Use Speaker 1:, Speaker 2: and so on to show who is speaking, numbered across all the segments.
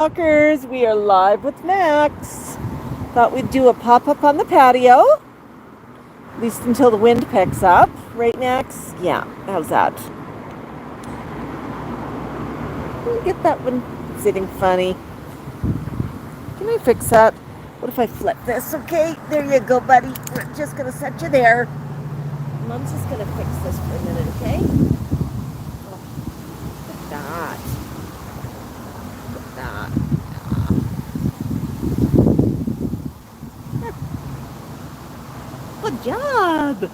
Speaker 1: Talkers, we are live with Max. Thought we'd do a pop-up on the patio, at least until the wind picks up. Right, Max? Yeah, how's that? Get that one sitting funny. Can I fix that? What if I flip this? Okay, there you go, buddy. We're just gonna set you there. Mom's just gonna fix this for a minute, okay? Oh, look at that. Look at that. Good job. If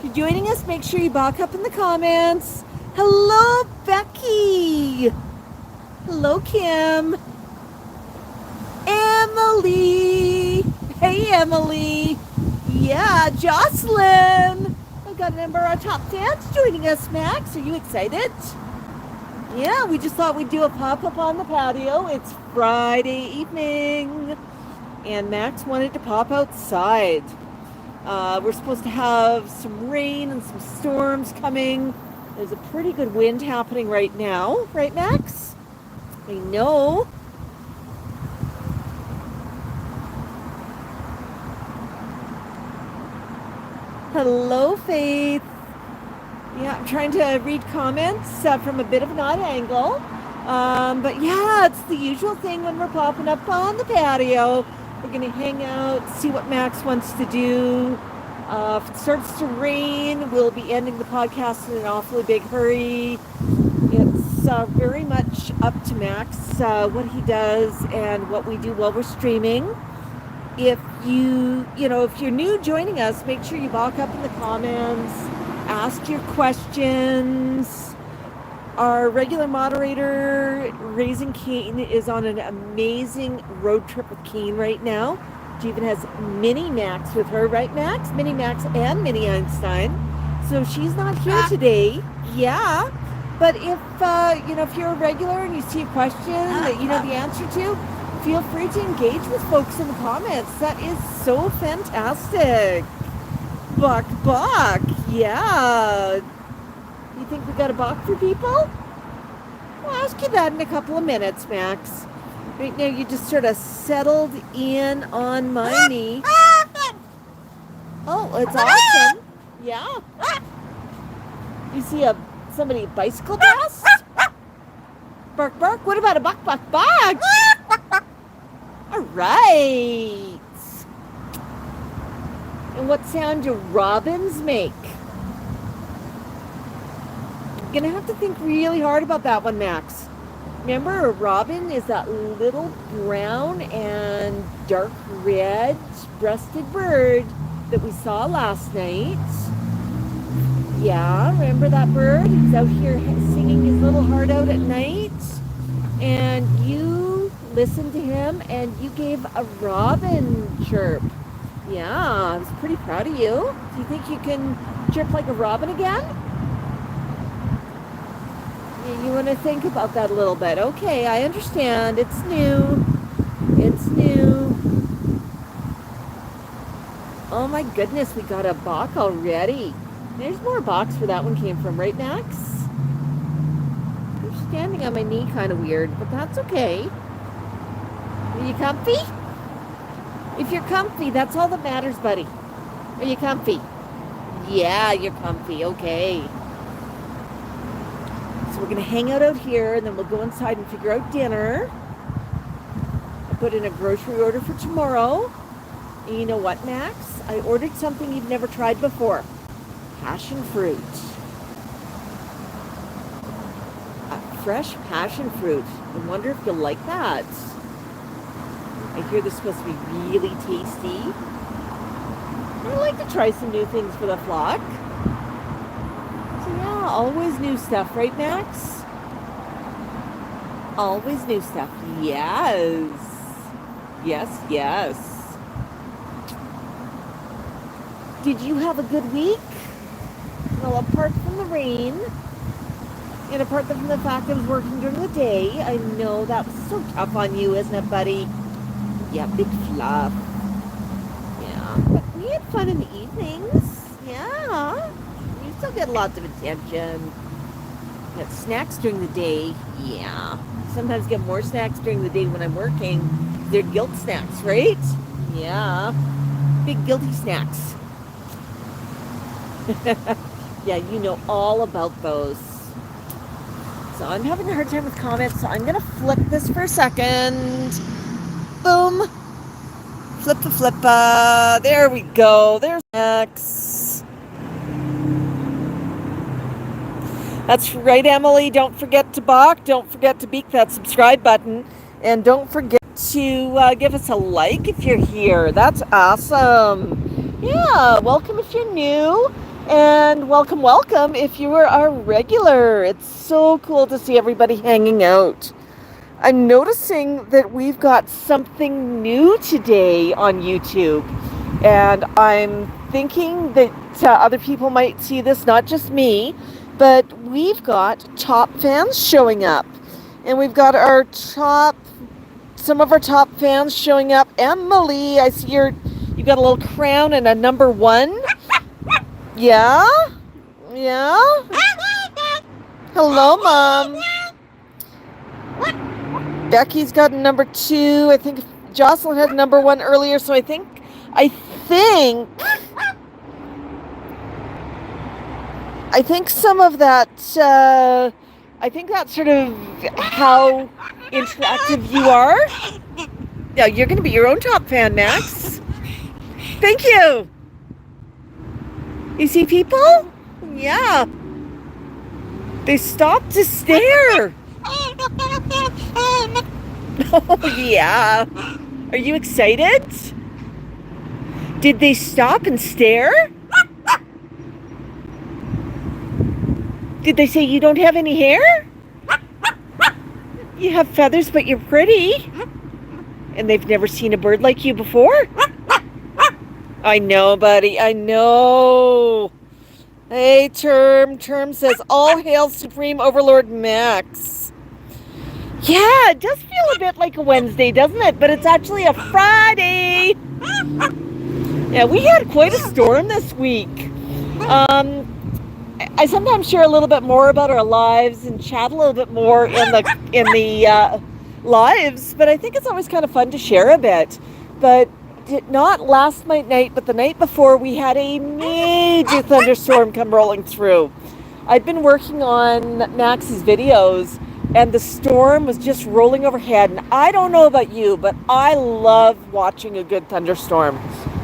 Speaker 1: you're joining us, make sure you bok up in the comments. Hello, Becky. Hello, Kim. Emily. Hey, Emily. Yeah, Jocelyn. I've got a number of our top fans joining us, Max. Are you excited? Yeah, we just thought we'd do a pop-up on the patio. It's Friday evening. And Max wanted to pop outside. We're supposed to have some rain and some storms coming. There's a pretty good wind happening right now. Right, Max? I know. Hello, Faith. Yeah, I'm trying to read comments from a bit of an odd angle. But yeah, it's the usual thing when we're popping up on the patio. We're going to hang out, see what Max wants to do. If it starts to rain, we'll be ending the podcast in an awfully big hurry. It's very much up to Max, what he does and what we do while we're streaming. If if you're new joining us, make sure you bok up in the comments, ask your questions. Our regular moderator, Raising Kane, is on an amazing road trip with Kane right now. She even has Mini Max with her, right, Max? Mini Max and Mini Einstein. So she's not here today. Yeah. But if you're a regular and you see a question that you know the answer to, feel free to engage with folks in the comments. That is so fantastic. Bok Bok. Yeah. You think we got a bok for people? I'll ask you that in a couple of minutes, Max. Right now, you just sort of settled in on my knee. Oh, it's awesome. Yeah. You see somebody bicycle pass? Bark, bark. What about a bok, bok, bok? All right. And what sound do robins make? You're gonna have to think really hard about that one, Max. Remember, a robin is that little brown and dark red breasted bird that we saw last night. Yeah, remember that bird? He's out here singing his little heart out at night. And you listened to him and you gave a robin chirp. Yeah, I was pretty proud of you. Do you think you can chirp like a robin again? You want to think about that a little bit. Okay, I understand. It's new. It's new. Oh my goodness, we got a bok already. There's more boks where that one came from, right, Max? I'm standing on my knee kind of weird, but that's okay. Are you comfy? If you're comfy, that's all that matters, buddy. Are you comfy? Yeah, you're comfy. Okay. So we're going to hang out here, and then we'll go inside and figure out dinner. I put in a grocery order for tomorrow. And you know what, Max? I ordered something you've never tried before. Passion fruit. Fresh passion fruit. I wonder if you'll like that. I hear this is supposed to be really tasty. I like to try some new things for the flock. So yeah, always new stuff, right, Max? Always new stuff. Yes. Yes, yes. Did you have a good week? Well, apart from the rain, and apart from the fact I was working during the day, I know that was so tough on you, isn't it, buddy? Yeah, big fluff. Yeah, but we had fun in the evenings. Yeah, you still get lots of attention. Got snacks during the day. Yeah, sometimes get more snacks during the day when I'm working. They're guilt snacks, right? Yeah. Big guilty snacks. Yeah, you know all about those. So I'm having a hard time with comments, so I'm going to flip this for a second. Boom. Flip. There we go. There's X. That's right, Emily. Don't forget to Bok. Don't forget to Beak that subscribe button. And don't forget to give us a like if you're here. That's awesome. Yeah, welcome if you're new. And welcome if you are our regular. It's so cool to see everybody hanging out. I'm noticing that we've got something new today on YouTube. And I'm thinking that other people might see this, not just me, but we've got top fans showing up. And we've got some of our top fans showing up. Emily, I see you've got a little crown and a number 1. Yeah? Hello, Mom. Becky's got a number 2. I think Jocelyn had number 1 earlier, so I think some of that, I think that's sort of how interactive you are. Yeah, you're going to be your own top fan, Max. Thank you. You see people? Yeah. They stopped to stare. Oh, yeah. Are you excited? Did they stop and stare? Did they say you don't have any hair? You have feathers, but you're pretty. And they've never seen a bird like you before? I know, buddy. I know. Hey, Term. Term says, all hail Supreme Overlord Max. Yeah, it does feel a bit like a Wednesday, doesn't it? But it's actually a Friday. Yeah, we had quite a storm this week. I sometimes share a little bit more about our lives and chat a little bit more in the lives, but I think it's always kind of fun to share a bit. But not last night, but the night before, we had a major thunderstorm come rolling through. I'd been working on Max's videos, and the storm was just rolling overhead. And I don't know about you, but I love watching a good thunderstorm.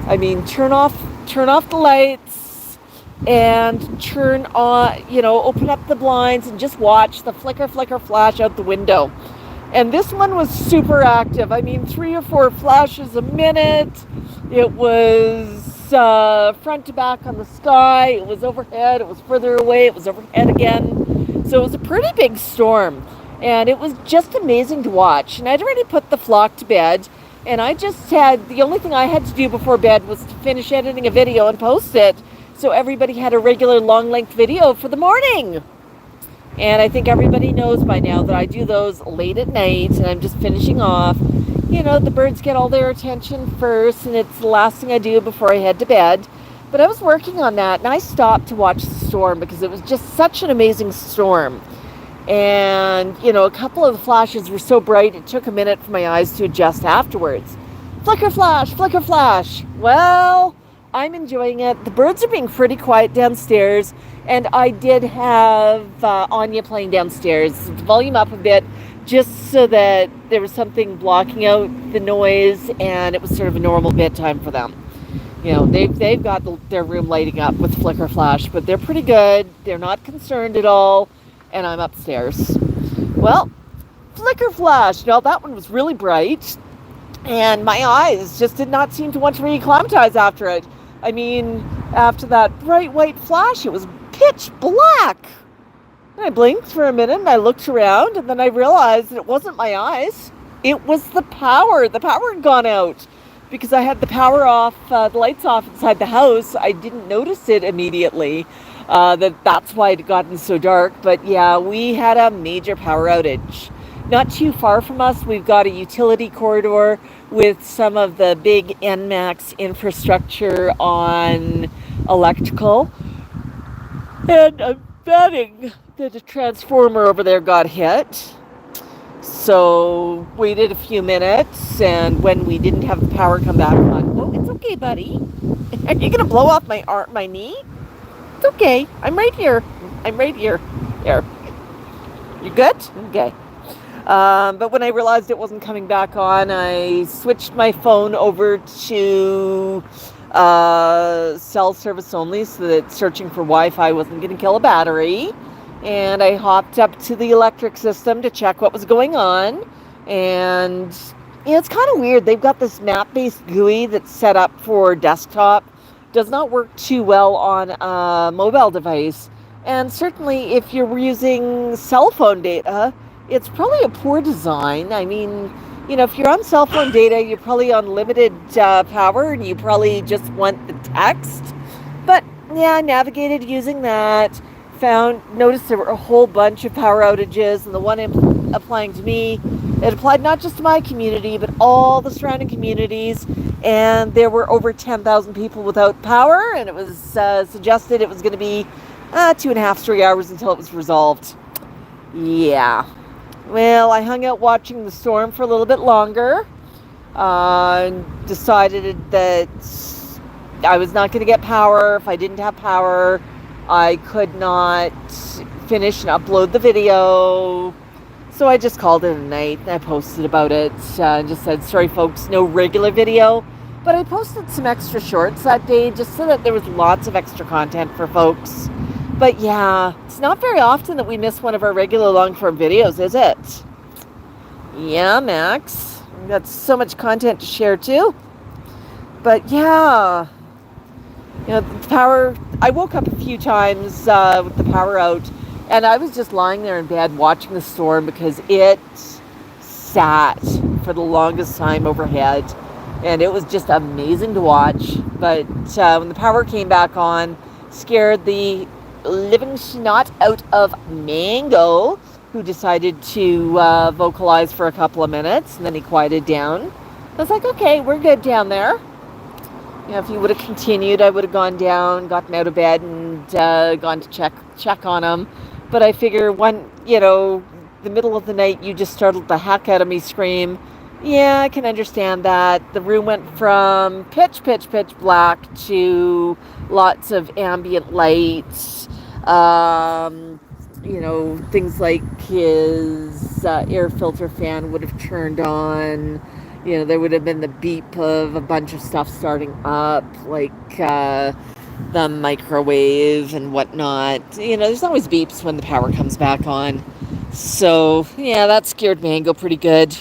Speaker 1: I mean, turn off the lights and open up the blinds and just watch the flicker flash out the window. And this one was super active. I mean, 3 or 4 flashes a minute. It was front to back on the sky. It was overhead. It was further away. It was overhead again. So it was a pretty big storm. And it was just amazing to watch. And I'd already put the flock to bed. And the only thing I had to do before bed was to finish editing a video and post it. So everybody had a regular long-length video for the morning. And I think everybody knows by now that I do those late at night, and I'm just finishing off. The birds get all their attention first, and it's the last thing I do before I head to bed. But I was working on that, and I stopped to watch the storm because it was just such an amazing storm. And, a couple of the flashes were so bright, it took a minute for my eyes to adjust afterwards. Flicker flash. Well, I'm enjoying it. The birds are being pretty quiet downstairs. And I did have Anya playing downstairs. The volume up a bit just so that there was something blocking out the noise, and it was sort of a normal bedtime for them. They've got their room lighting up with flicker flash, but they're pretty good. They're not concerned at all, and I'm upstairs. Well, flicker flash. That one was really bright, and my eyes just did not seem to want to re-acclimatize after it. I mean, after that bright white flash, it was pitch black. And I blinked for a minute and I looked around, and then I realized that it wasn't my eyes. It was the power. The power had gone out because I had the power off, the lights off inside the house. I didn't notice it immediately. That's why it had gotten so dark. But yeah, we had a major power outage. Not too far from us, we've got a utility corridor with some of the big NMAX infrastructure on electrical. And I'm betting that a transformer over there got hit. So waited a few minutes, and when we didn't have the power come back on, oh, it's okay, buddy. Are you gonna blow off my knee? It's okay. I'm right here. I'm right here. There. You good? Okay. But when I realized it wasn't coming back on, I switched my phone over to cell service only so that searching for Wi-Fi wasn't going to kill a battery. And I hopped up to the electric system to check what was going on. And it's kind of weird. They've got this map-based GUI that's set up for desktop. Does not work too well on a mobile device. And certainly if you're using cell phone data, it's probably a poor design. I mean, if you're on cell phone data, you're probably on limited power and you probably just want the text. But yeah, I navigated using that. Noticed there were a whole bunch of power outages, and the one applying to me, it applied not just to my community, but all the surrounding communities. And there were over 10,000 people without power, and it was suggested it was going to be 2.5 to 3 hours until it was resolved. Yeah. Well, I hung out watching the storm for a little bit longer. Decided that I was not going to get power. If I didn't have power, I could not finish and upload the video. So I just called it a night. I posted about it and just said, sorry folks, no regular video. But I posted some extra shorts that day just so that there was lots of extra content for folks. But yeah, it's not very often that we miss one of our regular long-form videos, is it? Yeah, Max. We've got so much content to share too. But yeah, the power, I woke up a few times with the power out, and I was just lying there in bed watching the storm because it sat for the longest time overhead, and it was just amazing to watch. But when the power came back on, scared the living snot out of Mango, who decided to vocalize for a couple of minutes, and then he quieted down. I was like, okay, we're good down there. If he would have continued, I would have gone down, gotten out of bed, and gone to check on him. But I figure the middle of the night, you just startled the heck out of me, scream. Yeah, I can understand that. The room went from pitch black to lots of ambient lights. Things like his air filter fan would have turned on. There would have been the beep of a bunch of stuff starting up, like the microwave and whatnot. There's always beeps when the power comes back on. So, yeah, that scared Mango pretty good.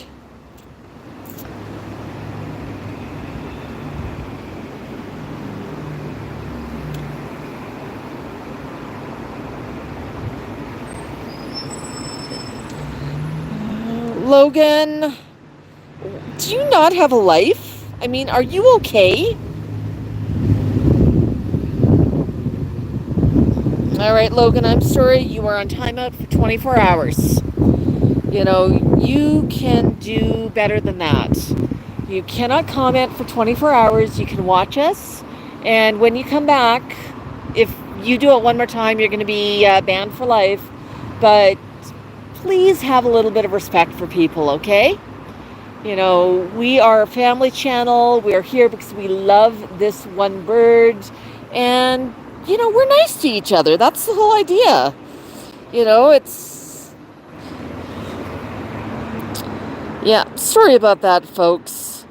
Speaker 1: Logan, do you not have a life? I mean, are you okay? All right, Logan, I'm sorry. You are on timeout for 24 hours. You can do better than that. You cannot comment for 24 hours. You can watch us. And when you come back, if you do it one more time, you're going to be banned for life. But please have a little bit of respect for people, okay? We are a family channel. We are here because we love this one bird. And, we're nice to each other. That's the whole idea. Yeah, sorry about that, folks.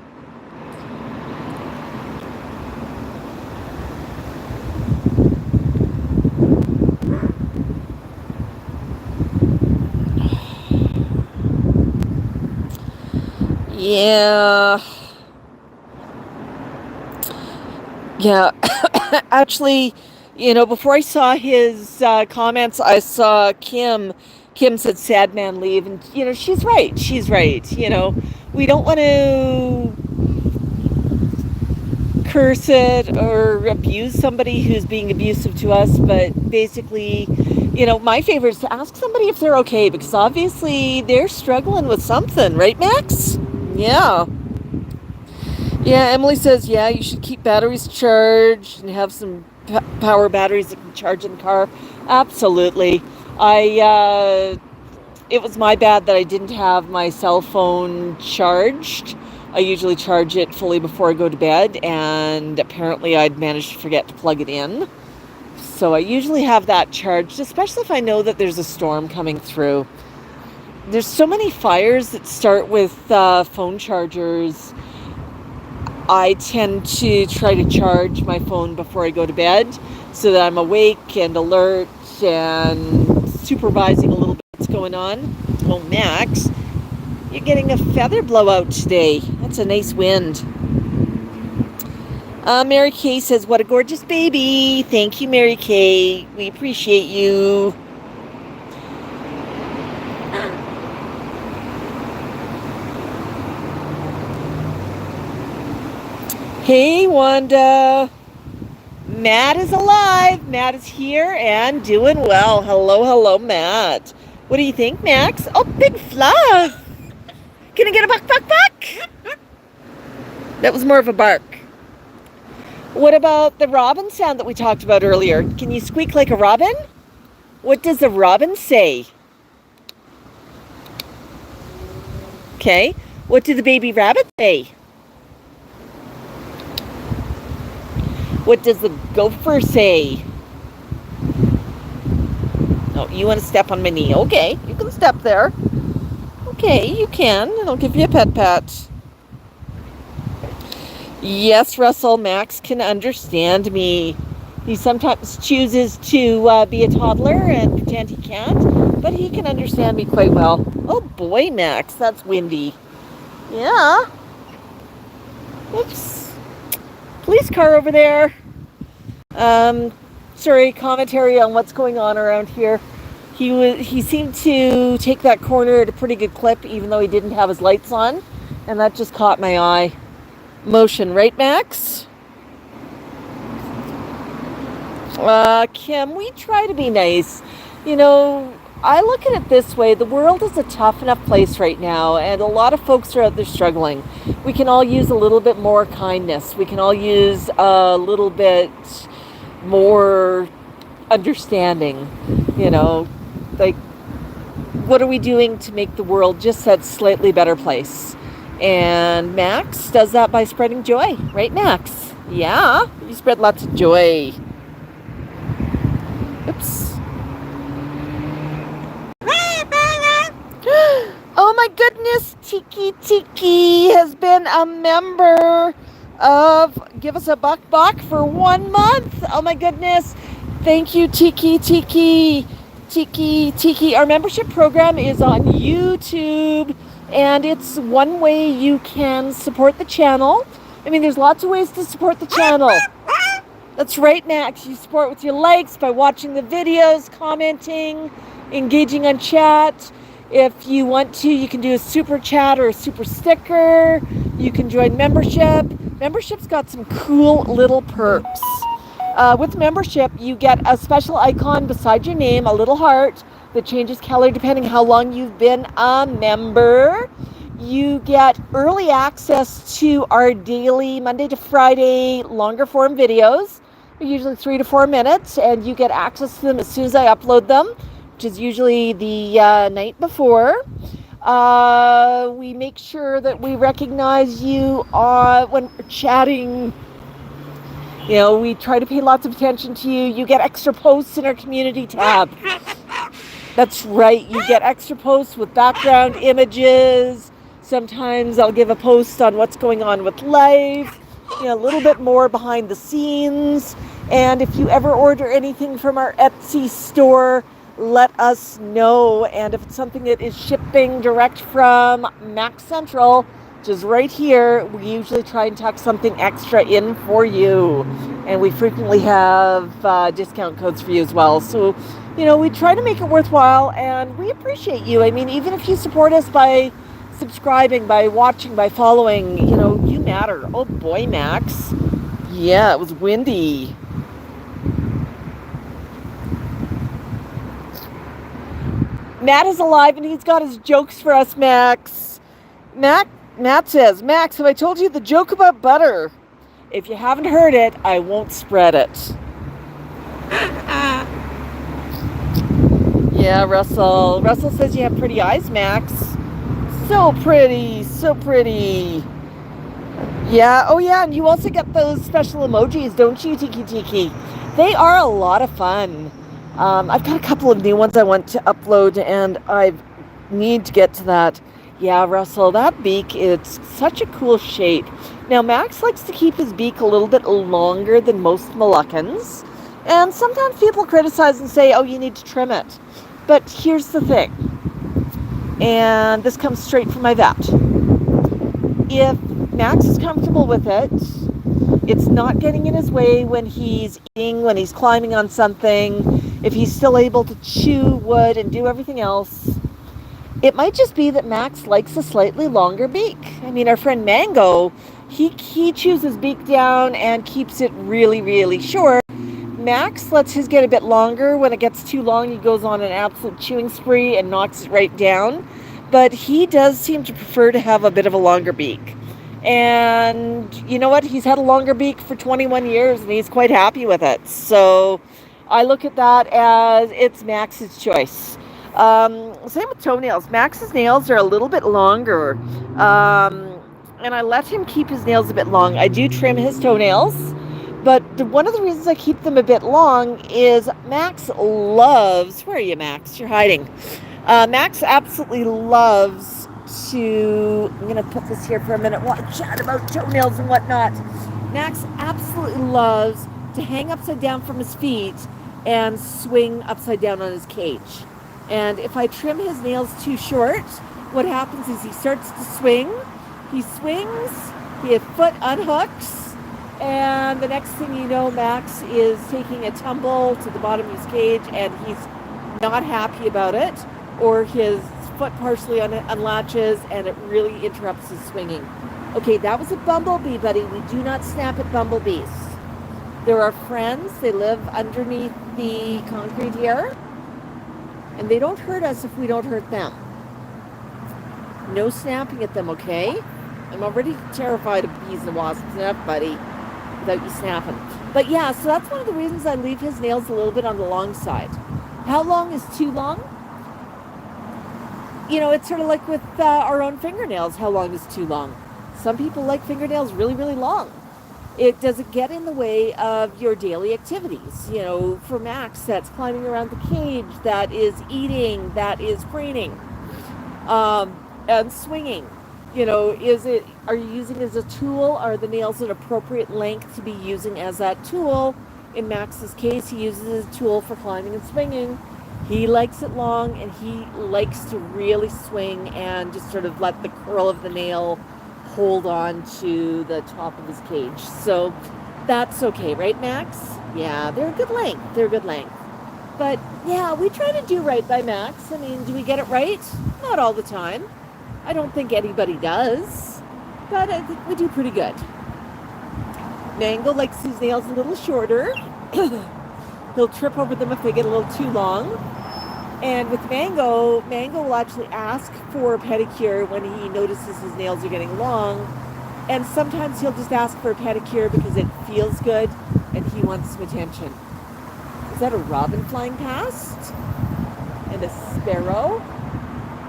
Speaker 1: Yeah. Actually, before I saw his comments, I saw Kim. Kim said, sad man leave. And, she's right. We don't want to curse it or abuse somebody who's being abusive to us. But basically, my favorite is to ask somebody if they're okay, because obviously they're struggling with something. Right, Max? Yeah. Yeah, Emily says, yeah, you should keep batteries charged and have some power batteries that can charge in the car. Absolutely. I it was my bad that I didn't have my cell phone charged. I usually charge it fully before I go to bed, and apparently I'd managed to forget to plug it in. So I usually have that charged, especially if I know that there's a storm coming through. There's so many fires that start with phone chargers. I tend to try to charge my phone before I go to bed so that I'm awake and alert and supervising a little bit what's going on. Oh, Max, you're getting a feather blowout today. That's a nice wind. Mary Kay says, what a gorgeous baby. Thank you, Mary Kay. We appreciate you. Hey, Wanda. Matt is alive. Matt is here and doing well. Hello, hello, Matt. What do you think, Max? Oh, big fluff. Can I get a buck, buck, buck? That was more of a bark. What about the robin sound that we talked about earlier? Can you squeak like a robin? What does a robin say? Okay. What did the baby rabbit say? What does the gopher say? Oh, you want to step on my knee? Okay, you can step there. Okay, you can. I'll give you a pet pat. Yes, Russell, Max can understand me. He sometimes chooses to be a toddler and pretend he can't, but he can understand me quite well. Oh boy, Max, that's windy. Yeah. Oops. Police car over there. Sorry, commentary on what's going on around here. He seemed to take that corner at a pretty good clip, even though he didn't have his lights on, and that just caught my eye. Motion, right, Max? Kim, we try to be nice. You know, I look at it this way. The world is a tough enough place right now, and a lot of folks are out there struggling. We can all use a little bit more kindness. We can all use a little bit more understanding. You know, like, what are we doing to make the world just that slightly better place? And Max does that by spreading joy, right, Max? Yeah, you spread lots of joy. Oops. Oh my goodness, Tiki has been a member of Give Us a Bok Bok for 1 month. Oh my goodness. Thank you, Tiki. Our membership program is on YouTube, and it's one way you can support the channel. I mean, there's lots of ways to support the channel. That's right, Max. You support with your likes, by watching the videos, commenting, engaging on chat. If you want to, you can do a super chat or a super sticker. You can join membership. Membership's got some cool little perks. With membership, you get a special icon beside your name, a little heart that changes color depending how long you've been a member. You get early access to our daily Monday to Friday longer form videos. They're usually 3 to 4 minutes, and you get access to them as soon as I upload them, which is usually the night before. We make sure that we recognize you when we're chatting. You know, we try to pay lots of attention to you. You get extra posts in our community tab. That's right, you get extra posts with background images. Sometimes I'll give a post on what's going on with life, you know, a little bit more behind the scenes. And if you ever order anything from our Etsy store, let us know. And if it's something that is shipping direct from Max Central, which is right here, we usually try and tuck something extra in for you. And we frequently have discount codes for you as well. So, you know, we try to make it worthwhile, and we appreciate you. I mean, even if you support us by subscribing, by watching, by following, you know, you matter. Oh boy, Max. Yeah, it was windy. Matt is alive, and he's got his jokes for us, Max. Matt says, Max, have I told you the joke about butter? If you haven't heard it, I won't spread it. Yeah, Russell. Russell says you have pretty eyes, Max. So pretty, so pretty. Yeah, oh yeah, and you also get those special emojis, don't you, Tiki Tiki? They are a lot of fun. I've got a couple of new ones I want to upload, and I need to get to that. Yeah, Russell, that beak, it's such a cool shape. Now, Max likes to keep his beak a little bit longer than most Moluccans, and sometimes people criticize and say, oh, you need to trim it. But here's the thing, and this comes straight from my vet. If Max is comfortable with it, it's not getting in his way when he's eating, when he's climbing on something, if he's still able to chew wood and do everything else, it might just be that Max likes a slightly longer beak. I mean, our friend Mango, he chews his beak down and keeps it really, really short. Max lets his get a bit longer. When it gets too long, he goes on an absolute chewing spree and knocks it right down. But he does seem to prefer to have a bit of a longer beak. And you know what? He's had a longer beak for 21 years and he's quite happy with it. So I look at that as it's Max's choice. Same with toenails. Max's nails are a little bit longer. And I let him keep his nails a bit long. I do trim his toenails. But one of the reasons I keep them a bit long is Max loves... Where are you, Max? You're hiding. Max absolutely loves to... I'm going to put this here for a minute while I chat about toenails and whatnot. Max absolutely loves to hang upside down from his feet and swing upside down on his cage. And if I trim his nails too short, what happens is he starts to swing. He swings, his foot unhooks, and the next thing you know, Max is taking a tumble to the bottom of his cage, and he's not happy about it, or his foot partially unlatches, and it really interrupts his swinging. Okay, that was a bumblebee, buddy. We do not snap at bumblebees. They're our friends. They live underneath the concrete here, and they don't hurt us if we don't hurt them. No snapping at them, okay? I'm already terrified of bees and wasps enough, buddy, without you snapping. But yeah, so that's one of the reasons I leave his nails a little bit on the long side. How long is too long? You know, it's sort of like with our own fingernails. How long is too long? Some people like fingernails really, really long. It doesn't get in the way of your daily activities. You know, for Max, that's climbing around the cage, that is eating, that is preening, and swinging. You know, are you using it as a tool? Are the nails an appropriate length to be using as that tool? In Max's case, he uses it as a tool for climbing and swinging. He likes it long, and he likes to really swing and just sort of let the curl of the nail hold on to the top of his cage. So that's okay, right, Max? Yeah, they're a good length. They're a good length. But yeah, we try to do right by Max. I mean, do we get it right? Not all the time. I don't think anybody does, but I think we do pretty good. Mango likes his nails a little shorter. He'll trip over them if they get a little too long. And with Mango will actually ask for a pedicure when he notices his nails are getting long. And sometimes he'll just ask for a pedicure because it feels good and he wants some attention. Is that a robin flying past? And a sparrow?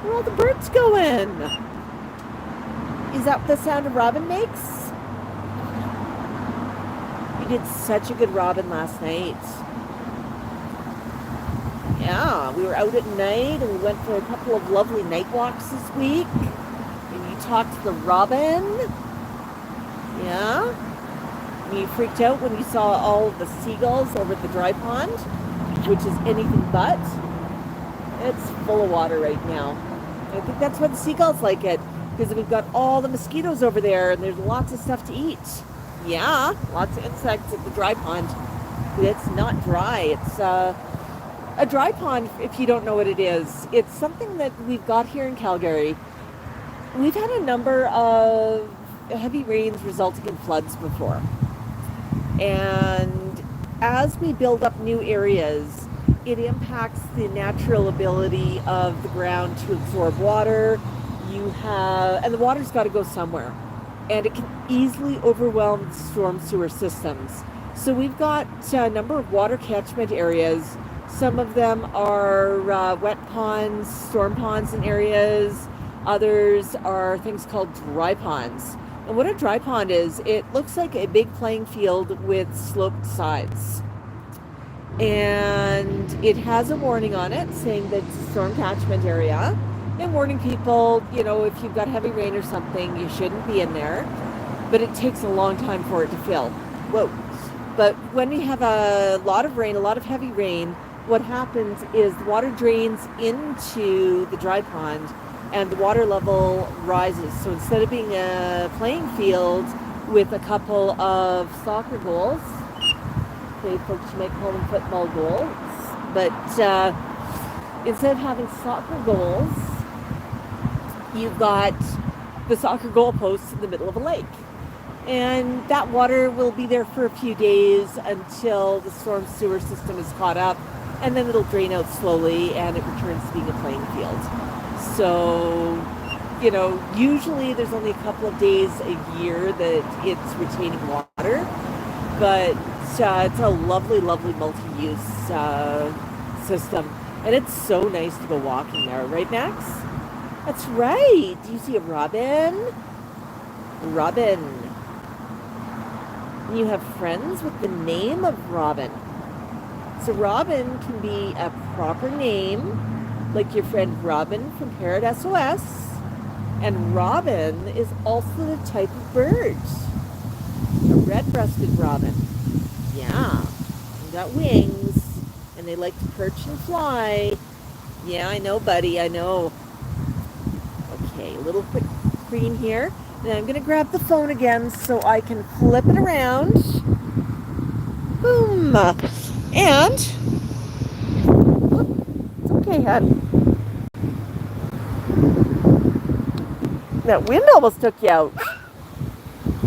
Speaker 1: Where are all the birds going? Is that what the sound a robin makes? We did such a good robin last night. Yeah, we were out at night and we went for a couple of lovely night walks this week. And you talked to the robin. Yeah. And you freaked out when you saw all of the seagulls over at the dry pond, which is anything but. It's full of water right now. I think that's why the seagulls like it, because we've got all the mosquitoes over there and there's lots of stuff to eat. Yeah, lots of insects at the dry pond. But it's not dry. It's a dry pond, if you don't know what it is. It's something that we've got here in Calgary. We've had a number of heavy rains resulting in floods before. And as we build up new areas, it impacts the natural ability of the ground to absorb water. And the water's got to go somewhere. And it can easily overwhelm the storm sewer systems. So we've got a number of water catchment areas Some of them are wet ponds, storm ponds in areas. Others are things called dry ponds. And what a dry pond is, it looks like a big playing field with sloped sides. And it has a warning on it saying that it's a storm catchment area and warning people, if you've got heavy rain or something, you shouldn't be in there. But it takes a long time for it to fill. Whoa. But when we have a lot of rain, a lot of heavy rain, what happens is the water drains into the dry pond and the water level rises. So instead of being a playing field with a couple of soccer goals, okay, folks, you might call them football goals, but instead of having soccer goals, you've got the soccer goalposts in the middle of a lake. And that water will be there for a few days until the storm sewer system is caught up, and then it'll drain out slowly and it returns to being a playing field. So, usually there's only a couple of days a year that it's retaining water, but it's a lovely, lovely multi-use system. And it's so nice to go walking there, right, Max? That's right. Do you see a robin? Robin. You have friends with the name of Robin. So Robin can be a proper name, like your friend Robin from Parrot SOS. And robin is also the type of bird. A red-breasted robin. Yeah. They've got wings, and they like to perch and fly. Yeah, I know, buddy, I know. Okay, a little quick screen here. Now I'm going to grab the phone again so I can flip it around. Boom. And, it's okay, hon. That wind almost took you out.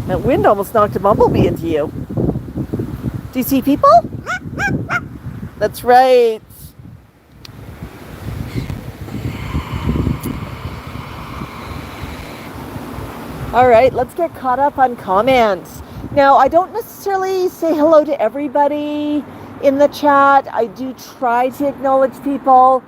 Speaker 1: That wind almost knocked a bumblebee into you. Do you see people? That's right. All right, let's get caught up on comments. Now, I don't necessarily say hello to everybody in the chat. I do try to acknowledge people,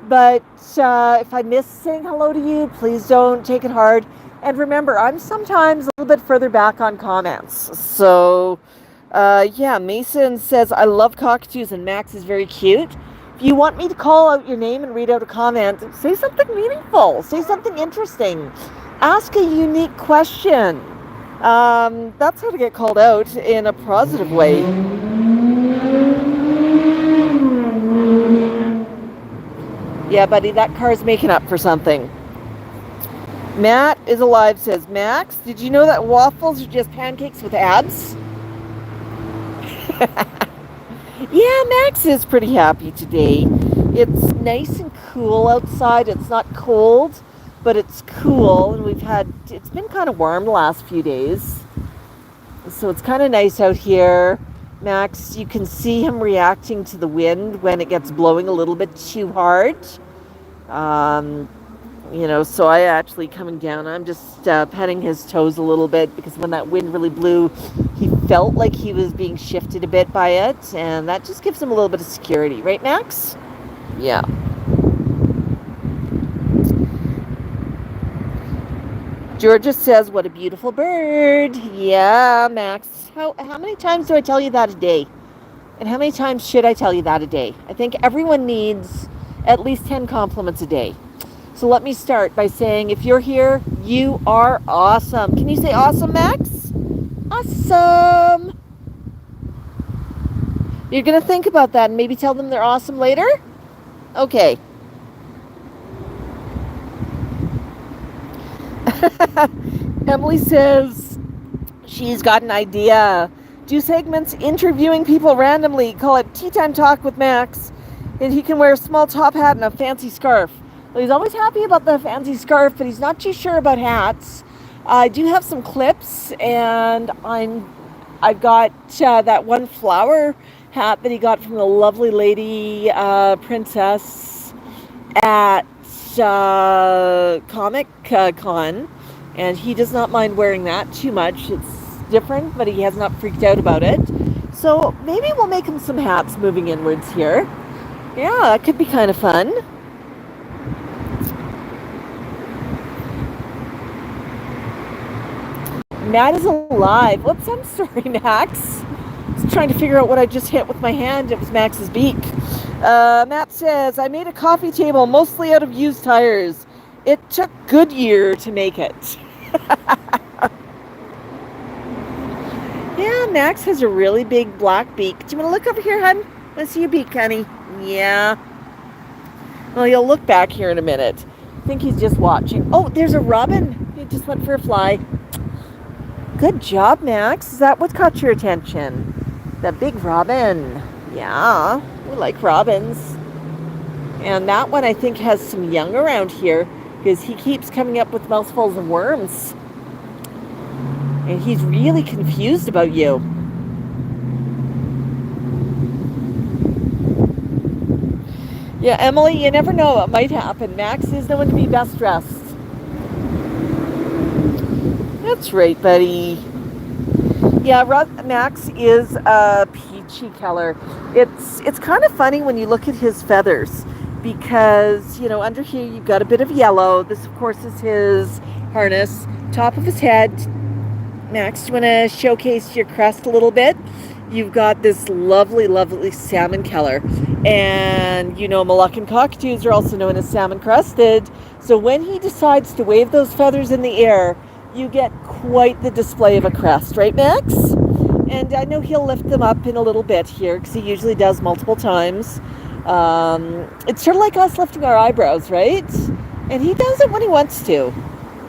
Speaker 1: but if I miss saying hello to you, please don't take it hard. And remember, I'm sometimes a little bit further back on comments. So, yeah, Mason says, I love cockatoos and Max is very cute. If you want me to call out your name and read out a comment, say something meaningful. Say something interesting. Ask a unique question. That's how to get called out in a positive way. Yeah, buddy, that car's making up for something. Matt is alive says, Max, did you know that waffles are just pancakes with abs? Yeah, Max is pretty happy today. It's nice and cool outside. It's not cold, but it's cool, and it's been kind of warm the last few days. So it's kind of nice out here. Max, you can see him reacting to the wind when it gets blowing a little bit too hard. So I actually coming down, I'm just petting his toes a little bit because when that wind really blew, he felt like he was being shifted a bit by it, and that just gives him a little bit of security. Right, Max? Yeah. Georgia says, what a beautiful bird. Yeah, Max. How many times do I tell you that a day? And how many times should I tell you that a day? I think everyone needs at least 10 compliments a day. So let me start by saying, if you're here, you are awesome. Can you say awesome, Max? Awesome. You're going to think about that and maybe tell them they're awesome later? Okay. Emily says she's got an idea. Do segments interviewing people randomly. Call it Tea Time Talk with Max. And he can wear a small top hat and a fancy scarf. Well, he's always happy about the fancy scarf, but he's not too sure about hats. I do have some clips, and I've got that one flower hat that he got from the lovely lady princess at Comic Con, and he does not mind wearing that too much. It's different, but he has not freaked out about it. So maybe we'll make him some hats moving inwards here. Yeah, that could be kind of fun. Matt is alive. Whoops, I'm sorry, Max. I was trying to figure out what I just hit with my hand. It was Max's beak. Matt says, I made a coffee table mostly out of used tires. It took Goodyear to make it. Yeah, Max has a really big black beak. Do you want to look over here, hon? Let's see your beak, honey. Yeah. Well, he'll look back here in a minute. I think he's just watching. Oh, there's a robin. He just went for a fly. Good job, Max. Is that what caught your attention? The big robin. Yeah, we like robins. And that one, I think, has some young around here because he keeps coming up with mouthfuls of worms. And he's really confused about you. Yeah, Emily, you never know what might happen. Max is the one to be best dressed. That's right, buddy. Yeah, Max is a peachy color. It's kind of funny when you look at his feathers because, under here you've got a bit of yellow. This, of course, is his harness. Top of his head. Max, do you want to showcase your crest a little bit? You've got this lovely, lovely salmon color. And, Moluccan cockatoos are also known as salmon crested. So when he decides to wave those feathers in the air, you get quite the display of a crest, right, Max? And I know he'll lift them up in a little bit here because he usually does multiple times. It's sort of like us lifting our eyebrows, right? And he does it when he wants to.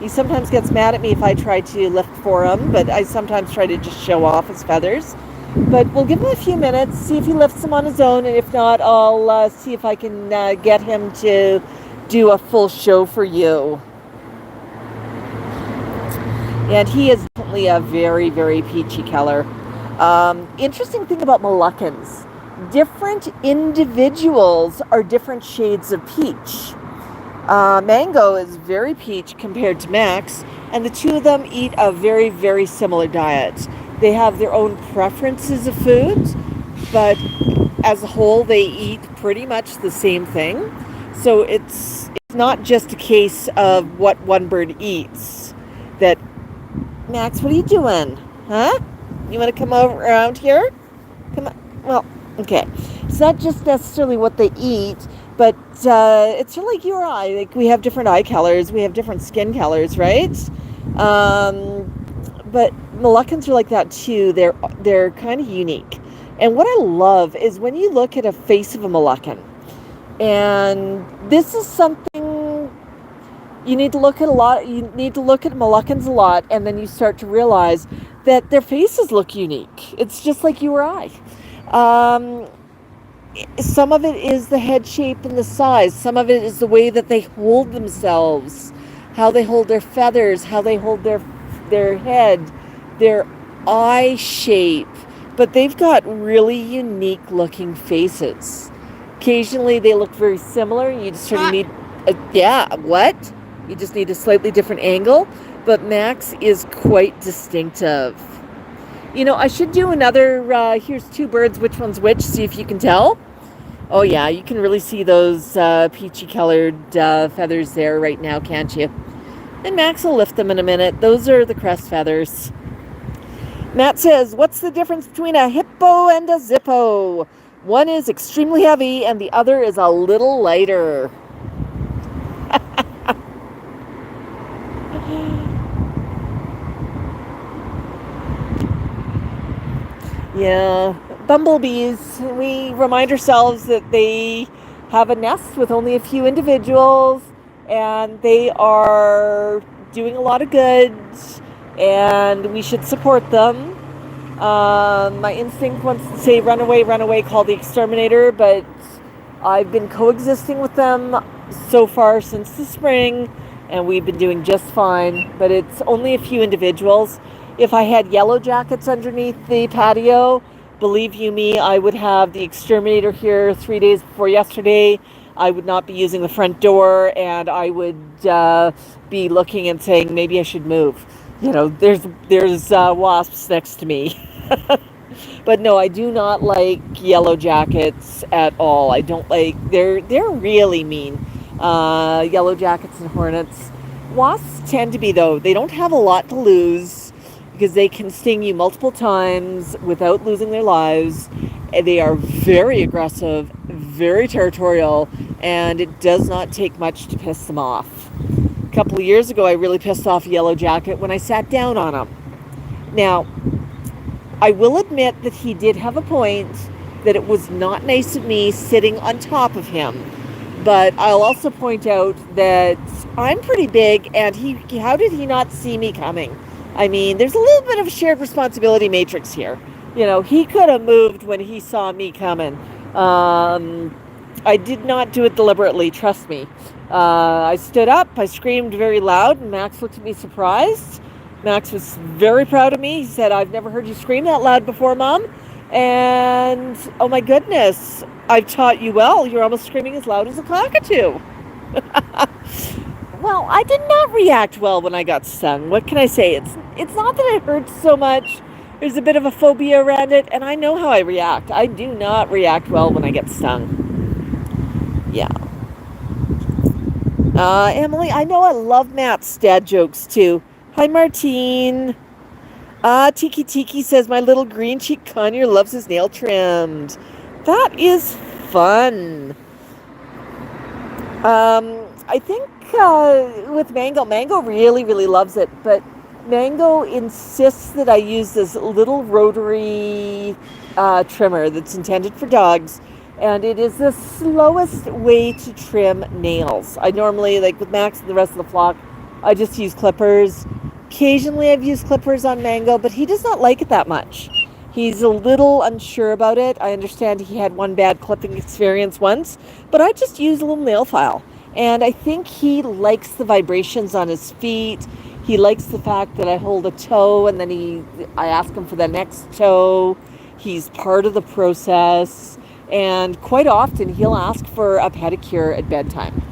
Speaker 1: He sometimes gets mad at me if I try to lift for him, but I sometimes try to just show off his feathers. But we'll give him a few minutes, see if he lifts them on his own, and if not, I'll see if I can get him to do a full show for you. And he is definitely a very, very peachy color. Interesting thing about Moluccans, different individuals are different shades of peach. Mango is very peach compared to Max, and the two of them eat a very, very similar diet. They have their own preferences of foods, but as a whole, they eat pretty much the same thing. So it's not just a case of what one bird eats. That Max, what are you doing? Huh? You want to come over around here? Come on. Well, okay. It's not just necessarily what they eat, but it's sort of like you or I. Like we have different eye colors, we have different skin colors, right? But Moluccans are like that too. They're kind of unique. And what I love is when you look at a face of a Moluccan, and this is something you need to look at a lot. You need to look at Moluccans a lot, and then you start to realize that their faces look unique. It's just like you or I. Some of it is the head shape and the size. Some of it is the way that they hold themselves, how they hold their feathers, how they hold their head, their eye shape. But they've got really unique looking faces. Occasionally they look very similar. You just sort of need what? You just need a slightly different angle. But Max is quite distinctive. I should do another, here's two birds, which one's which, see if you can tell. Oh yeah, you can really see those peachy colored feathers there right now, can't you? And Max will lift them in a minute. Those are the crest feathers. Matt says, what's the difference between a hippo and a zippo? One is extremely heavy and the other is a little lighter. Yeah, bumblebees, we remind ourselves that they have a nest with only a few individuals and they are doing a lot of good and we should support them. My instinct wants to say run away, call the exterminator, but I've been coexisting with them so far since the spring and we've been doing just fine, but it's only a few individuals. If I had yellow jackets underneath the patio, believe you me, I would have the exterminator here 3 days before yesterday. I would not be using the front door, and I would be looking and saying, maybe I should move. There's wasps next to me. But no, I do not like yellow jackets at all. I don't like, they're really mean. Yellow jackets and hornets. Wasps tend to be, though, they don't have a lot to lose because they can sting you multiple times without losing their lives. They are very aggressive, very territorial, and it does not take much to piss them off. A couple of years ago, I really pissed off a yellow jacket when I sat down on him. Now, I will admit that he did have a point, that it was not nice of me sitting on top of him. But I'll also point out that I'm pretty big, and how did he not see me coming? I mean, there's a little bit of a shared responsibility matrix here. You know, he could have moved when he saw me coming. I did not do it deliberately, trust me. I stood up, I screamed very loud, and Max looked at me surprised. Max was very proud of me. He said, "I've never heard you scream that loud before, Mom." And, oh my goodness, I've taught you well. You're almost screaming as loud as a cockatoo. Well, I did not react well when I got stung. What can I say? It's not that it hurts so much. There's a bit of a phobia around it, and I know how I react. I do not react well when I get stung. Yeah. Emily, I know I love Matt's dad jokes too. Hi, Martine. Tiki Tiki says, my little green cheek conure loves his nail trimmed. That is fun. I think with Mango really, really loves it, but Mango insists that I use this little rotary trimmer that's intended for dogs, and it is the slowest way to trim nails. I normally, like with Max and the rest of the flock, I just use clippers. Occasionally I've used clippers on Mango, but he does not like it that much. He's a little unsure about it. I understand he had one bad clipping experience once, but I just use a little nail file. And I think he likes the vibrations on his feet. He likes the fact that I hold a toe and then I ask him for the next toe. He's part of the process. And quite often he'll ask for a pedicure at bedtime.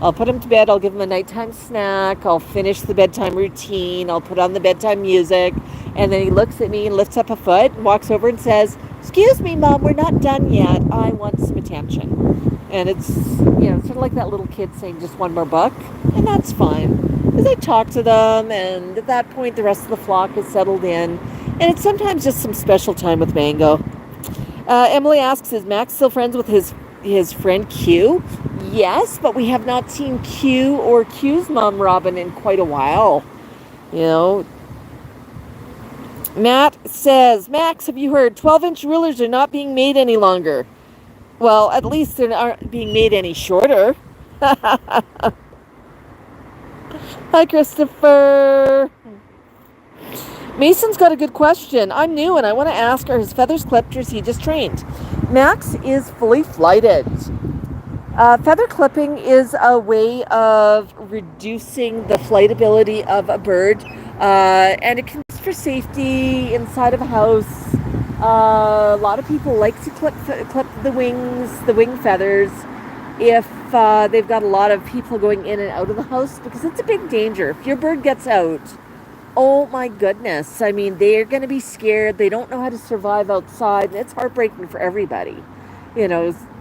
Speaker 1: I'll put him to bed, I'll give him a nighttime snack, I'll finish the bedtime routine, I'll put on the bedtime music, and then he looks at me and lifts up a foot and walks over and says, "Excuse me, Mom, we're not done yet. I want some attention." And it's, sort of like that little kid saying just one more book, and that's fine. Because I talk to them, and at that point the rest of the flock is settled in, and it's sometimes just some special time with Mango. Emily asks, is Max still friends with his friend Q? Yes, but we have not seen Q or Q's mom, Robin, in quite a while. Matt says, Max, have you heard 12-inch rulers are not being made any longer? Well, at least they aren't being made any shorter. Hi, Christopher. Mason's got a good question. I'm new and I want to ask, are his feathers clipped or is he just trained? Max is fully flighted. Feather clipping is a way of reducing the flightability of a bird, and it can be for safety inside of a house. A lot of people like to clip the wing feathers if they've got a lot of people going in and out of the house, because it's a big danger. If your bird gets out, oh my goodness, I mean, they're going to be scared. They don't know how to survive outside, and it's heartbreaking for everybody.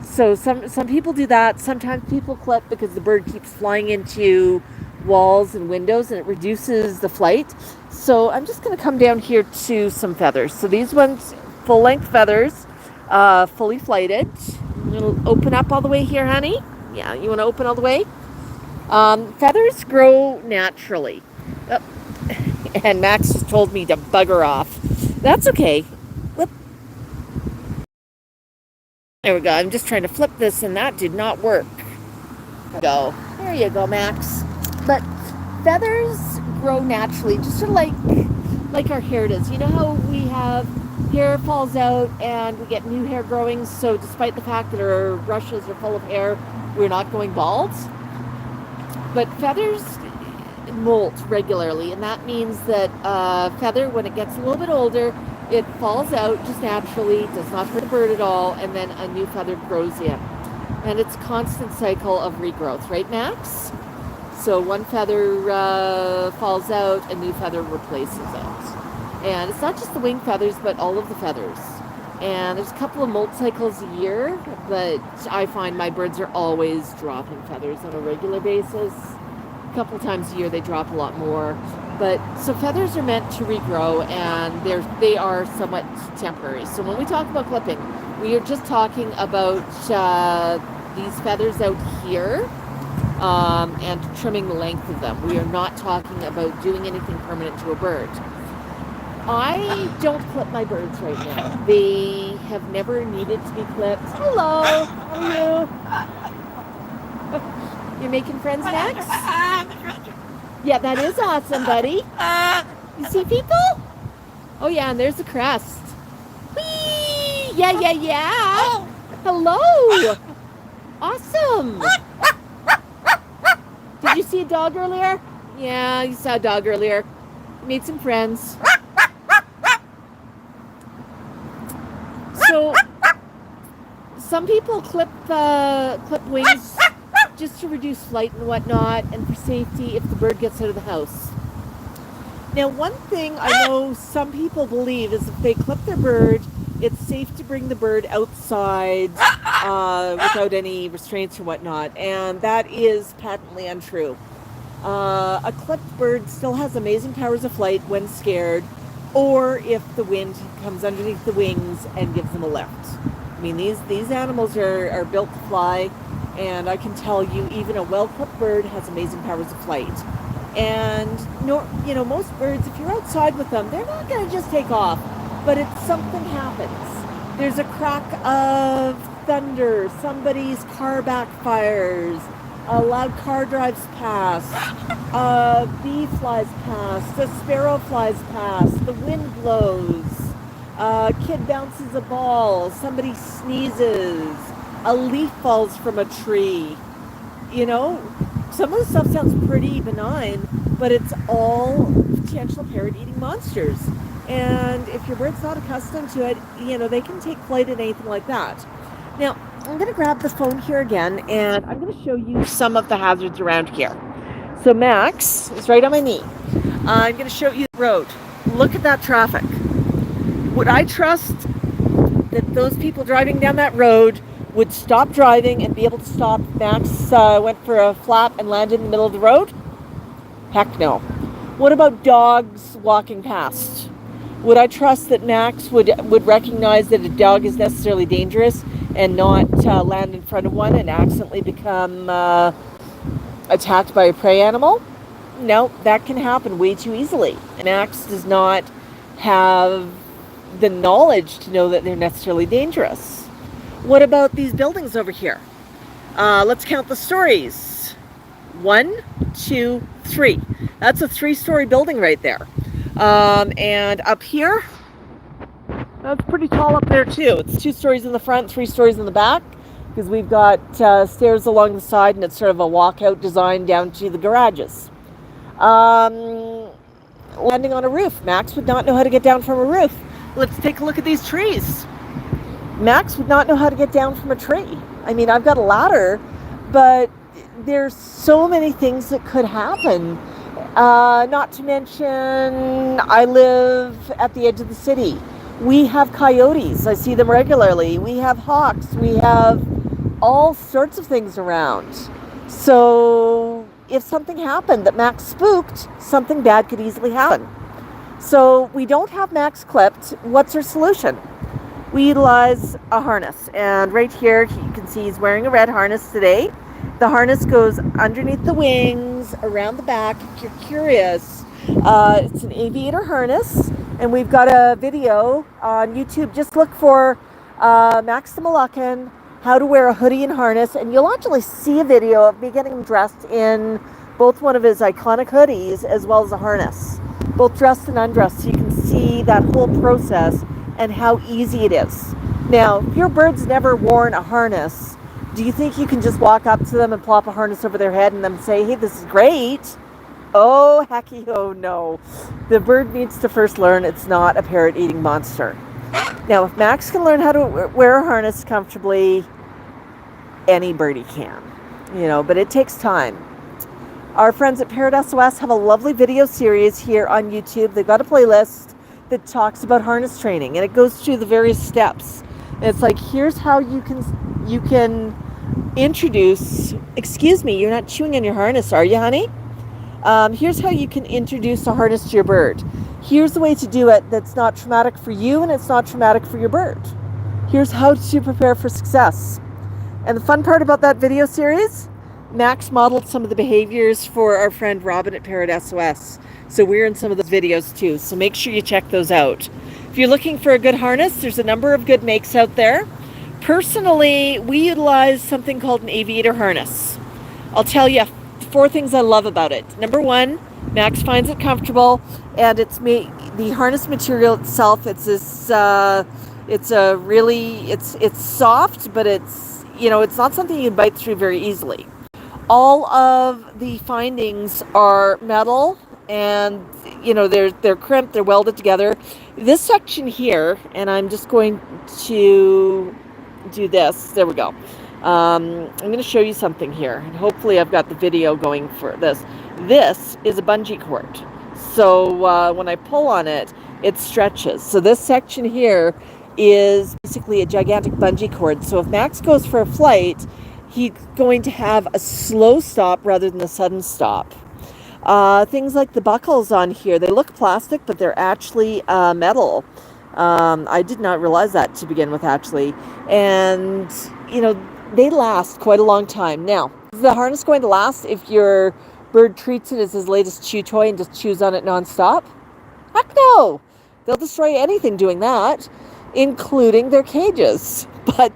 Speaker 1: So some people do that. Sometimes people clip because the bird keeps flying into walls and windows and it reduces the flight. So I'm just going to come down here to some feathers. So these ones, full-length feathers, fully flighted. It'll open up all the way here, honey. Yeah, you want to open all the way? Feathers grow naturally. Oh, and Max just told me to bugger off. That's okay. There we go. I'm just trying to flip this, and that did not work. There you go, Max. But feathers grow naturally, just sort of like our hair does. You know how we have hair falls out and we get new hair growing, so despite the fact that our brushes are full of hair, we're not going bald? But feathers molt regularly, and that means that feather, when it gets a little bit older, it falls out just naturally, does not hurt a bird at all, and then a new feather grows in. And it's a constant cycle of regrowth, right, Max? So one feather falls out, a new feather replaces it. And it's not just the wing feathers, but all of the feathers. And there's a couple of molt cycles a year, but I find my birds are always dropping feathers on a regular basis. A couple times a year they drop a lot more. But so feathers are meant to regrow, and they are somewhat temporary. So when we talk about clipping, we are just talking about these feathers out here and trimming the length of them. We are not talking about doing anything permanent to a bird. I don't clip my birds right now. They have never needed to be clipped. Hello, how are you? You're making friends, Max? Yeah, that is awesome, buddy. You see people? Oh yeah, and there's the crest. Whee! Yeah, yeah, yeah. Hello. Awesome. Did you see a dog earlier? Yeah, you saw a dog earlier. Made some friends. So, some people clip wings just to reduce flight and whatnot, and for safety if the bird gets out of the house. Now, one thing I know some people believe is if they clip their bird, it's safe to bring the bird outside without any restraints or whatnot, and that is patently untrue. A clipped bird still has amazing powers of flight when scared, or if the wind comes underneath the wings and gives them a lift. I mean, these animals are built to fly, and I can tell you, even a well-clipped bird has amazing powers of flight. And most birds, if you're outside with them, they're not going to just take off. But if something happens, there's a crack of thunder, somebody's car backfires, a loud car drives past, a bee flies past, a sparrow flies past, the wind blows, a kid bounces a ball, somebody sneezes, a leaf falls from a tree. Some of the stuff sounds pretty benign, but it's all potential parrot-eating monsters. And if your bird's not accustomed to it, they can take flight at anything like that. Now, I'm going to grab the phone here again, and I'm going to show you some of the hazards around here. So Max is right on my knee. I'm going to show you the road. Look at that traffic. Would I trust that those people driving down that road would stop driving and be able to stop? Max went for a flap and landed in the middle of the road? Heck no. What about dogs walking past? Would I trust that Max would recognize that a dog is necessarily dangerous and not land in front of one and accidentally become attacked by a prey animal? No, that can happen way too easily. And Max does not have the knowledge to know that they're necessarily dangerous. What about these buildings over here? Let's count the stories. 1, 2, 3. That's a 3-story building right there. And up here, that's pretty tall up there too. It's 2 stories in the front, 3 stories in the back, because we've got stairs along the side, and it's sort of a walkout design down to the garages. Landing on a roof. Max would not know how to get down from a roof. Let's take a look at these trees. Max would not know how to get down from a tree. I mean, I've got a ladder, but there's so many things that could happen. Not to mention, I live at the edge of the city. We have coyotes. I see them regularly. We have hawks. We have all sorts of things around. So if something happened that Max spooked, something bad could easily happen. So we don't have Max clipped. What's our solution? We utilize a harness. And right here, you can see he's wearing a red harness today. The harness goes underneath the wings, around the back. If you're curious, it's an Aviator harness. And we've got a video on YouTube. Just look for Max the Moluccan, how to wear a hoodie and harness. And you'll actually see a video of me getting him dressed in both one of his iconic hoodies as well as a harness. Both dressed and undressed, so you can see that whole process and how easy it is. Now, if your bird's never worn a harness, do you think you can just walk up to them and plop a harness over their head and then say, hey, this is great? Oh, hecky, oh no. The bird needs to first learn it's not a parrot-eating monster. Now, if Max can learn how to wear a harness comfortably, any birdie can, but it takes time. Our friends at Parrot SOS have a lovely video series here on YouTube. They've got a playlist that talks about harness training, and it goes through the various steps. And it's like, here's how you can introduce, excuse me, you're not chewing on your harness, are you, honey? Here's how you can introduce a harness to your bird. Here's the way to do it that's not traumatic for you and it's not traumatic for your bird. Here's how to prepare for success. And the fun part about that video series, Max modeled some of the behaviors for our friend Robin at Parrot SOS. So we're in some of those videos too. So make sure you check those out. If you're looking for a good harness, there's a number of good makes out there. Personally, we utilize something called an Aviator harness. I'll tell you 4 things I love about it. Number 1, Max finds it comfortable, and the harness material itself. It's this. It's soft, but it's not something you can bite through very easily. All of the findings are metal, and they're crimped, they're welded together. This section here, and I'm just going to do this. There we go. I'm going to show you something here, and hopefully I've got the video going for this. This is a bungee cord. So when I pull on it, it stretches. So this section here is basically a gigantic bungee cord. So if Max goes for a flight, he's going to have a slow stop rather than a sudden stop. Things like the buckles on here, they look plastic, but they're actually metal. I did not realize that to begin with, actually. And, they last quite a long time. Now, is the harness going to last if your bird treats it as his latest chew toy and just chews on it nonstop? Heck no! They'll destroy anything doing that, including their cages. But,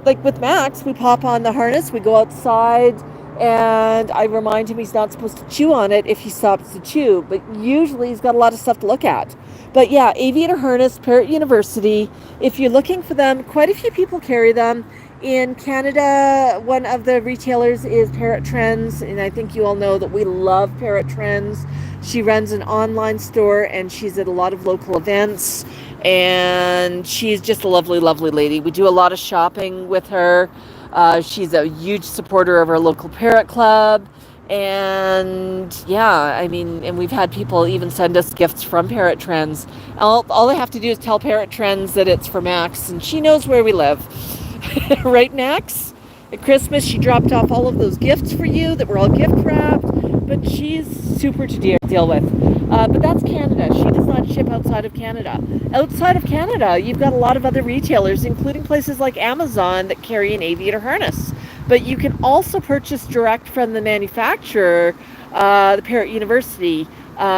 Speaker 1: like with Max, we pop on the harness, we go outside, and I remind him he's not supposed to chew on it if he stops to chew. But usually he's got a lot of stuff to look at. But yeah, Aviator harness, Parrot University. If you're looking for them, quite a few people carry them. In Canada, one of the retailers is Parrot Trends, and I think you all know that we love Parrot Trends. She runs an online store, and she's at a lot of local events, and she's just a lovely, lovely lady. We do a lot of shopping with her. She's a huge supporter of our local parrot club. And and we've had people even send us gifts from Parrot Trends. All they have to do is tell Parrot Trends that it's for Max, and she knows where we live. Right, Max? At Christmas, she dropped off all of those gifts for you that were all gift wrapped, but she's super to deal with. But that's Canada. She does not ship outside of Canada. Outside of Canada, you've got a lot of other retailers, including places like Amazon, that carry an Aviator harness. But you can also purchase direct from the manufacturer, the Parrot University.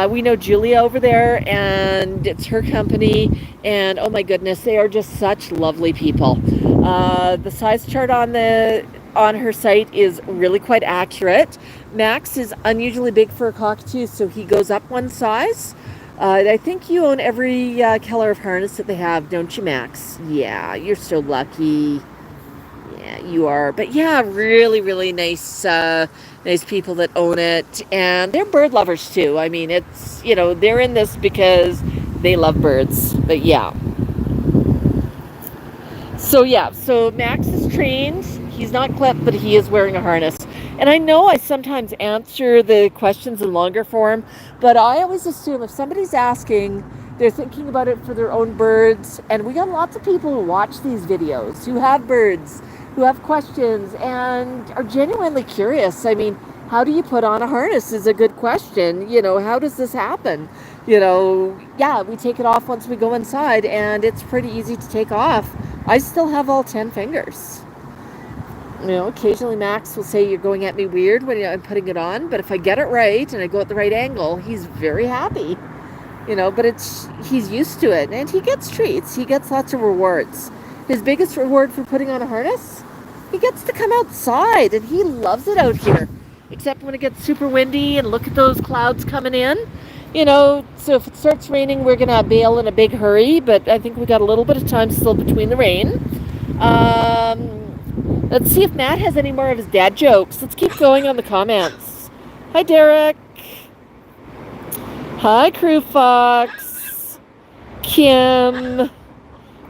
Speaker 1: We know Julia over there, and it's her company. And oh my goodness, they are just such lovely people. The size chart on her site is really quite accurate. Max is unusually big for a cockatoo, so he goes up one size. I think you own every color of harness that they have, don't you, Max? Yeah, you're so lucky. Yeah, you are. But yeah, really, really nice people that own it. And they're bird lovers too. I mean, it's, they're in this because they love birds. But yeah. So Max is trained. He's not clipped, but he is wearing a harness. And I know I sometimes answer the questions in longer form, but I always assume if somebody's asking, they're thinking about it for their own birds. And we got lots of people who watch these videos, who have birds, who have questions, and are genuinely curious. I mean, how do you put on a harness is a good question. How does this happen? We take it off once we go inside, and it's pretty easy to take off. I still have all 10 fingers. Occasionally Max will say, you're going at me weird when I'm putting it on, but if I get it right and I go at the right angle, he's very happy. But he's used to it, and he gets treats. He gets lots of rewards. His biggest reward for putting on a harness, he gets to come outside, and he loves it out here. Except when it gets super windy, and look at those clouds coming in. So if it starts raining, we're going to bail in a big hurry, but I think we got a little bit of time still between the rain. Let's see if Matt has any more of his dad jokes. Let's keep going on the comments. Hi, Derek. Hi, Crew Fox. Kim.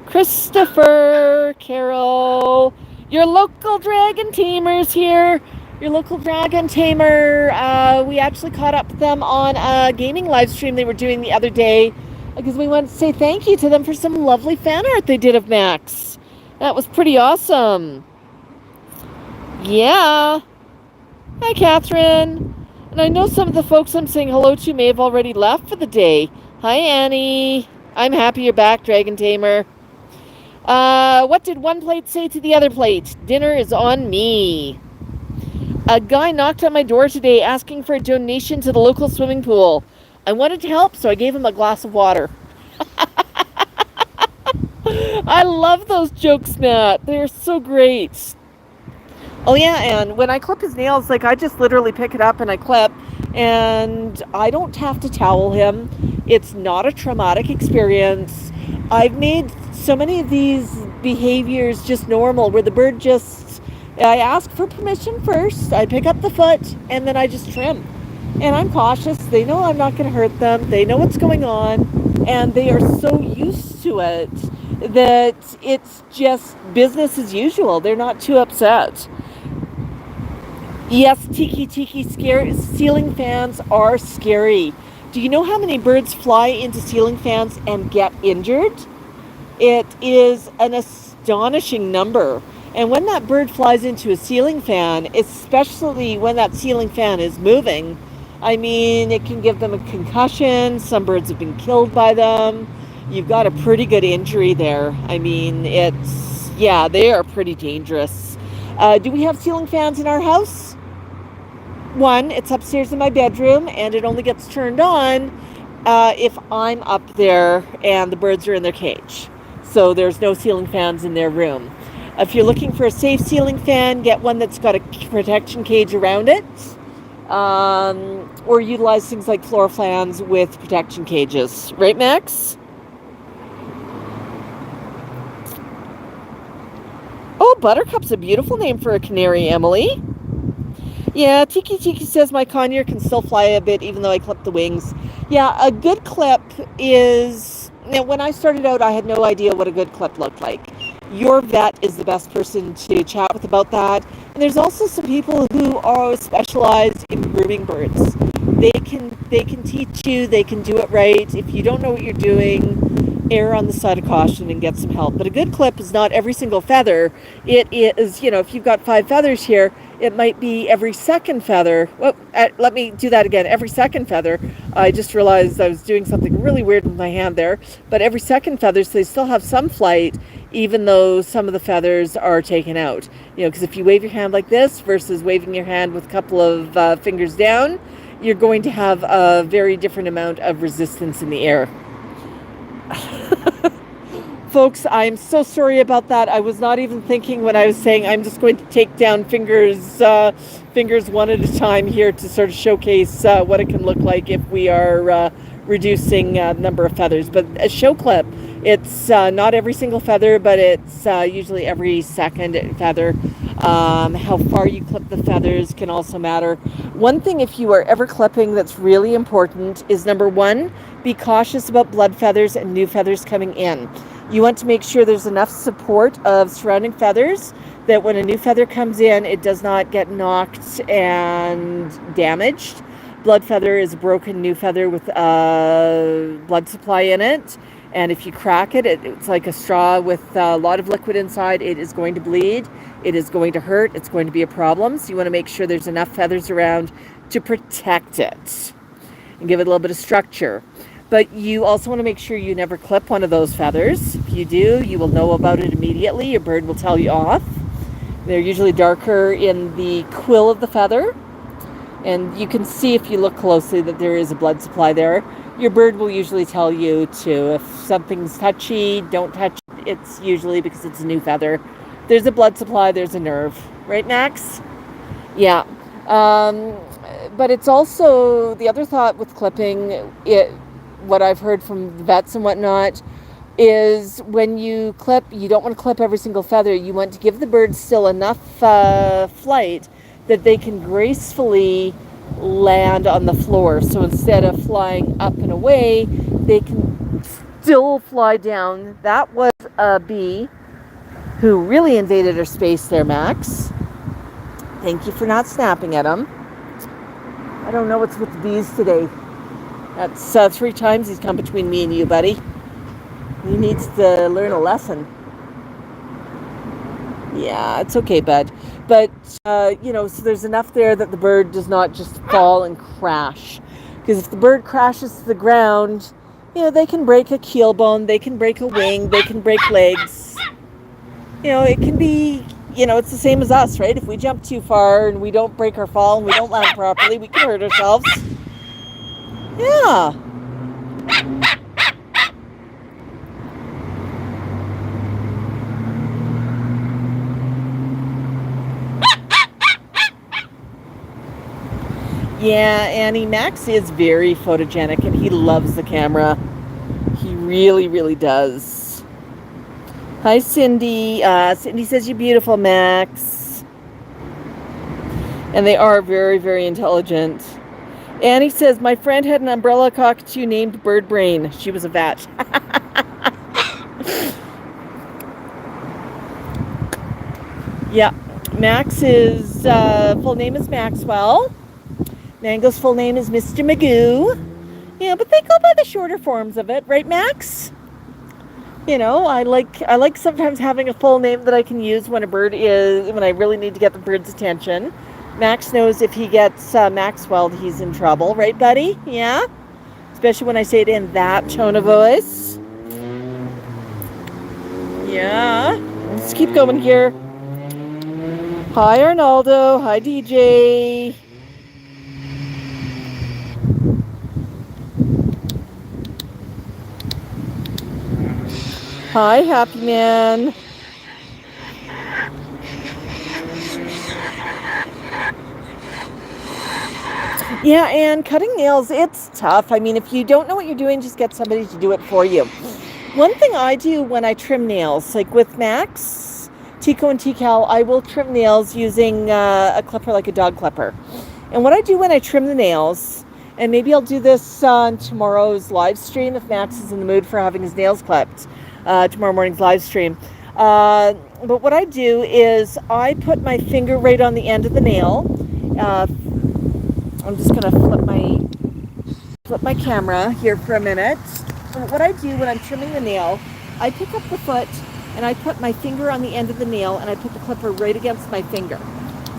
Speaker 1: Christopher. Carol. Your local dragon teamers here. your local dragon tamer. We actually caught up with them on a gaming live stream they were doing the other day because we wanted to say thank you to them for some lovely fan art they did of Max. That was pretty awesome. Yeah. Hi, Catherine. And I know some of the folks I'm saying hello to may have already left for the day. Hi, Annie. I'm happy you're back, Dragon Tamer. What did one plate say to the other plate? Dinner is on me. A guy knocked on my door today asking for a donation to the local swimming pool. I wanted to help, so I gave him a glass of water. I love those jokes, Matt. They're so great. Oh, yeah, and when I clip his nails, like, I just literally pick it up and I clip, and I don't have to towel him. It's not a traumatic experience. I've made so many of these behaviors just normal, where the bird just, I ask for permission first, I pick up the foot, and then I just trim. And I'm cautious. They know I'm not going to hurt them. They know what's going on, and they are so used to it that it's just business as usual. They're not too upset. Yes, tiki ceiling fans are scary. Do you know how many birds fly into ceiling fans and get injured? It is an astonishing number. And when that bird flies into a ceiling fan, especially when that ceiling fan is moving, I mean, it can give them a concussion. Some birds have been killed by them. You've got a pretty good injury there. I mean, they are pretty dangerous. Do we have ceiling fans in our house? One, it's upstairs in my bedroom, and it only gets turned on if I'm up there and the birds are in their cage. So there's no ceiling fans in their room. If you're looking for a safe ceiling fan, get one that's got a protection cage around it, or utilize things like floor fans with protection cages. Right, Max? Oh, Buttercup's a beautiful name for a canary, Emily. Yeah, Tiki says my conure can still fly a bit even though I clip the wings. Yeah, a good clip is... when I started out, I had no idea what a good clip looked like. Your vet is the best person to chat with about that. And there's also some people who are specialized in grooming birds. They can teach you, they can do it right. If you don't know what you're doing, err on the side of caution and get some help. But a good clip is not every single feather. It is, if you've got 5 feathers here, it might be every second feather. Well, let me do that again. Every second feather. I just realized I was doing something really weird with my hand there. But every second feather, so they still have some flight, even though some of the feathers are taken out. Because if you wave your hand like this versus waving your hand with a couple of fingers down, you're going to have a very different amount of resistance in the air. Folks, I'm so sorry about that. I was not even thinking when I was saying I'm just going to take down fingers one at a time here to sort of showcase what it can look like if we are reducing the number of feathers. But a show clip, it's not every single feather, but it's usually every second feather. How far you clip the feathers can also matter. One thing, if you are ever clipping, that's really important is, number 1, be cautious about blood feathers and new feathers coming in. You want to make sure there's enough support of surrounding feathers that when a new feather comes in, it does not get knocked and damaged. Blood feather is a broken new feather with blood supply in it. And if you crack it, it's like a straw with a lot of liquid inside. It is going to bleed. It is going to hurt. It's going to be a problem. So you want to make sure there's enough feathers around to protect it and give it a little bit of structure. But you also want to make sure you never clip one of those feathers. If you do, you will know about it immediately. Your bird will tell you off. They're usually darker in the quill of the feather. And you can see if you look closely that there is a blood supply there. Your bird will usually tell you to. If something's touchy, don't touch it. It's usually because it's a new feather. There's a blood supply, there's a nerve. Right, Max? Yeah. But it's also, the other thought with clipping, what I've heard from vets and whatnot, is when you clip, you don't want to clip every single feather. You want to give the bird still enough flight that they can gracefully land on the floor. So instead of flying up and away, they can still fly down. That was a bee who really invaded our space there, Max. Thank you for not snapping at him. I don't know what's with the bees today. That's 3 times he's come between me and you, buddy. He needs to learn a lesson. Yeah, it's okay, bud. But, so there's enough there that the bird does not just fall and crash. Because if the bird crashes to the ground, they can break a keel bone, they can break a wing, they can break legs. It can be, it's the same as us, right? If we jump too far and we don't break our fall and we don't land properly, we can hurt ourselves. Yeah. Yeah, Annie, Max is very photogenic and he loves the camera. He really, really does. Hi, Cindy. Cindy says you're beautiful, Max. And they are very, very intelligent. Annie says, my friend had an umbrella cockatoo named Bird Brain. She was a vet. Yeah, Max's full name is Maxwell. Mango's full name is Mr. Magoo. But they go by the shorter forms of it, right, Max? I like sometimes having a full name that I can use when I really need to get the bird's attention. Max knows if he gets Maxwell, he's in trouble, right, buddy? Yeah? Especially when I say it in that tone of voice. Yeah. Let's keep going here. Hi, Arnaldo. Hi, DJ. Hi, Happy Man. Yeah, and cutting nails, it's tough. I mean, if you don't know what you're doing, just get somebody to do it for you. One thing I do when I trim nails, like with Max, Tico, and T-Cal, I will trim nails using a clipper like a dog clipper. And what I do when I trim the nails, and maybe I'll do this on tomorrow's live stream if Max is in the mood for having his nails clipped, tomorrow morning's live stream. But what I do is I put my finger right on the end of the nail. I'm just going to flip my camera here for a minute. And what I do when I'm trimming the nail, I pick up the foot and I put my finger on the end of the nail and I put the clipper right against my finger.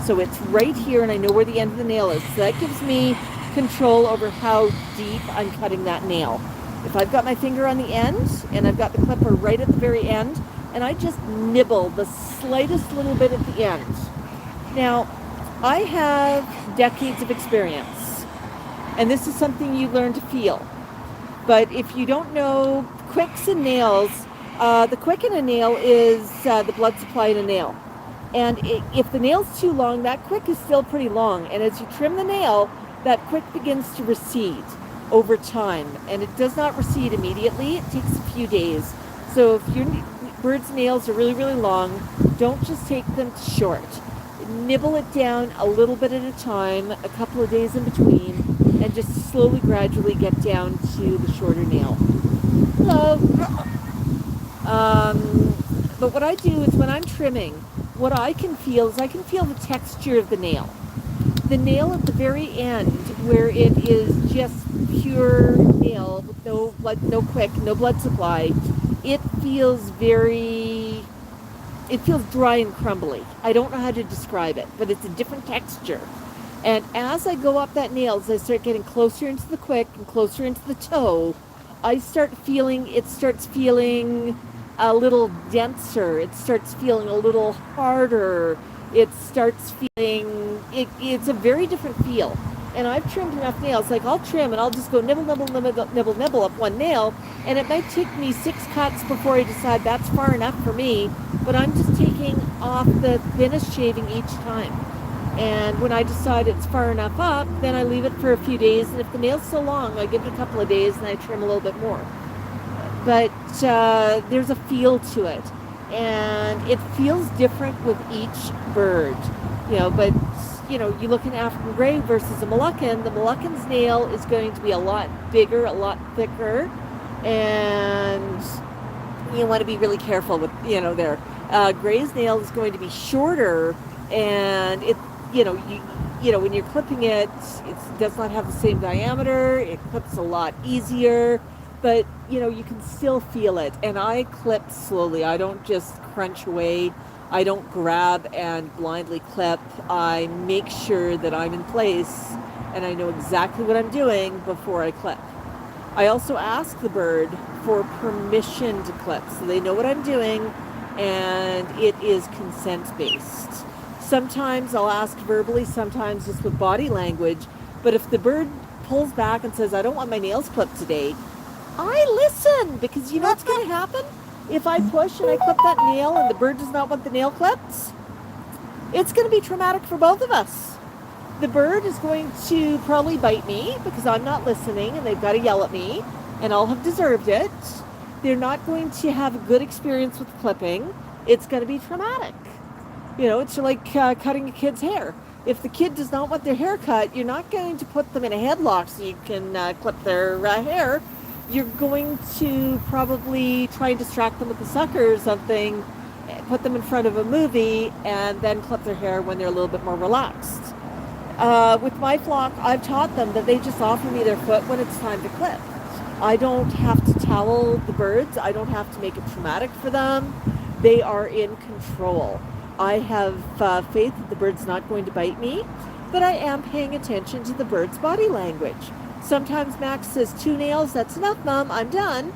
Speaker 1: So it's right here and I know where the end of the nail is. So that gives me control over how deep I'm cutting that nail. If I've got my finger on the end and I've got the clipper right at the very end and I just nibble the slightest little bit at the end. Now, I have decades of experience, and this is something you learn to feel. But if you don't know quicks and nails, the quick in a nail is the blood supply in a nail. And if the nail's too long, that quick is still pretty long. And as you trim the nail, that quick begins to recede over time. And it does not recede immediately. It takes a few days. So if your bird's nails are really, really long, don't just take them short. Nibble it down a little bit at a time, a couple of days in between, and just slowly, gradually get down to the shorter nail. Hello. But what I do is when I'm trimming, what I can feel is I can feel the texture of the nail. The nail at the very end, where it is just pure nail with no quick, no blood supply, it feels dry and crumbly. I don't know how to describe it, but it's a different texture. And as I go up that nail, as I start getting closer into the quick and closer into the toe, it starts feeling a little denser. It starts feeling a little harder. It starts feeling, it's a very different feel. And I've trimmed enough nails, like I'll trim and I'll just go nibble, nibble, nibble, nibble, nibble up one nail, and it might take me 6 cuts before I decide that's far enough for me, but I'm just taking off the thinnest shaving each time. And when I decide it's far enough up, then I leave it for a few days, and if the nail's so long, I give it a couple of days and I trim a little bit more. But there's a feel to it, and it feels different with each bird, but you look at African Grey versus a Moluccan. The Moluccan's nail is going to be a lot bigger, a lot thicker, and you want to be really careful with, there. Grey's nail is going to be shorter, and when you're clipping it, it does not have the same diameter. It clips a lot easier, but you can still feel it. And I clip slowly. I don't just crunch away. I don't grab and blindly clip. I make sure that I'm in place and I know exactly what I'm doing before I clip. I also ask the bird for permission to clip, so they know what I'm doing, and it is consent-based. Sometimes I'll ask verbally, sometimes just with body language, but if the bird pulls back and says, I don't want my nails clipped today, I listen, because you know what's going to happen? If I push and I clip that nail and the bird does not want the nail clipped, it's going to be traumatic for both of us. The bird is going to probably bite me because I'm not listening and they've got to yell at me, and I'll have deserved it. They're not going to have a good experience with clipping. It's going to be traumatic. It's like cutting a kid's hair. If the kid does not want their hair cut, you're not going to put them in a headlock so you can clip their hair. You're going to probably try and distract them with a sucker or something, put them in front of a movie, and then clip their hair when they're a little bit more relaxed. With my flock, I've taught them that they just offer me their foot when it's time to clip. I don't have to towel the birds. I don't have to make it traumatic for them. They are in control. I have faith that the bird's not going to bite me, but I am paying attention to the bird's body language. Sometimes Max says 2 nails, that's enough, Mom, I'm done.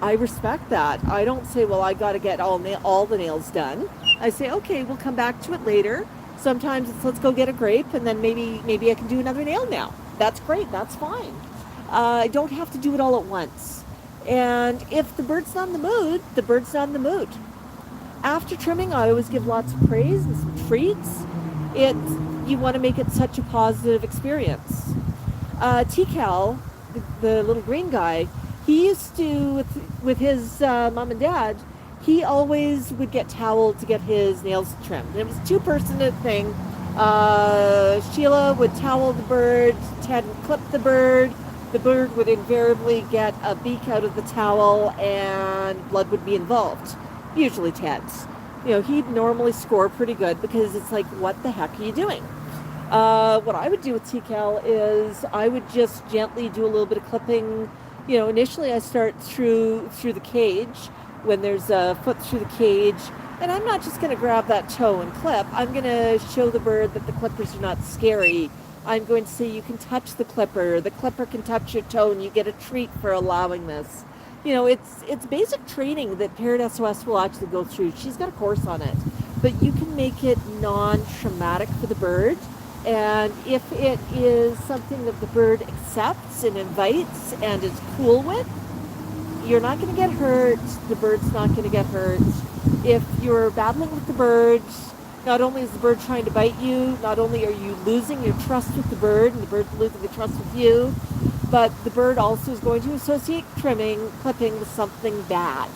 Speaker 1: I respect that. I don't say, well, I got to get all the nails done. I say, okay, we'll come back to it later. Sometimes it's let's go get a grape, and then maybe I can do another nail now. That's great. That's fine. I don't have to do it all at once. And if the bird's not in the mood, the bird's not in the mood. After trimming, I always give lots of praise and some treats. You want to make it such a positive experience. T-Cal, the little green guy, he used to, with his mom and dad, he always would get toweled to get his nails trimmed. It was a 2-person thing. Sheila would towel the bird, Ted would clip the bird would invariably get a beak out of the towel, and blood would be involved. Usually Ted's. He'd normally score pretty good because it's like, what the heck are you doing? What I would do with T-Cal is I would just gently do a little bit of clipping. Initially I start through the cage when there's a foot through the cage, and I'm not just going to grab that toe and clip. I'm going to show the bird that the clippers are not scary. I'm going to say you can touch the clipper can touch your toe, and you get a treat for allowing this. It's basic training that Parrot SOS will actually go through. She's got a course on it, but you can make it non-traumatic for the bird. And if it is something that the bird accepts and invites and is cool with, you're not going to get hurt. The bird's not going to get hurt. If you're battling with the bird, not only is the bird trying to bite you, not only are you losing your trust with the bird and the bird's losing the trust with you, but the bird also is going to associate clipping with something bad.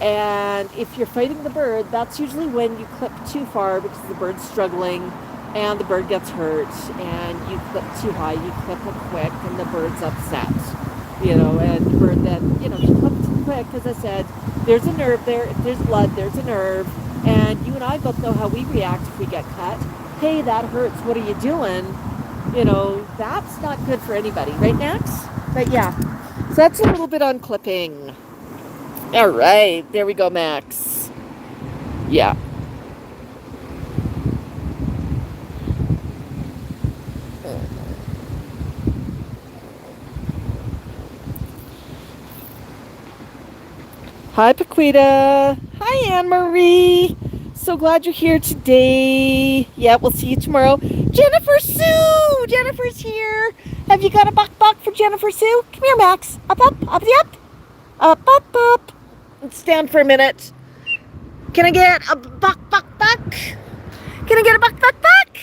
Speaker 1: And if you're fighting the bird, that's usually when you clip too far because the bird's struggling and the bird gets hurt, and you clip too high, you clip it quick, and the bird's upset. And the bird then, if you clip too quick, as I said, there's a nerve there. If there's blood, there's a nerve. And you and I both know how we react if we get cut. Hey, that hurts. What are you doing? That's not good for anybody. Right, Max? But yeah, so that's a little bit on clipping. All right, there we go, Max. Yeah. Hi, Paquita. Hi, Anne-Marie. So glad you're here today. Yeah, we'll see you tomorrow. Jennifer Sue! Jennifer's here. Have you got a Bok Bok for Jennifer Sue? Come here, Max. Up, up, up, up. Up, up, up. Let's stand for a minute. Can I get a Bok Bok Bok? Can I get a Bok Bok Bok?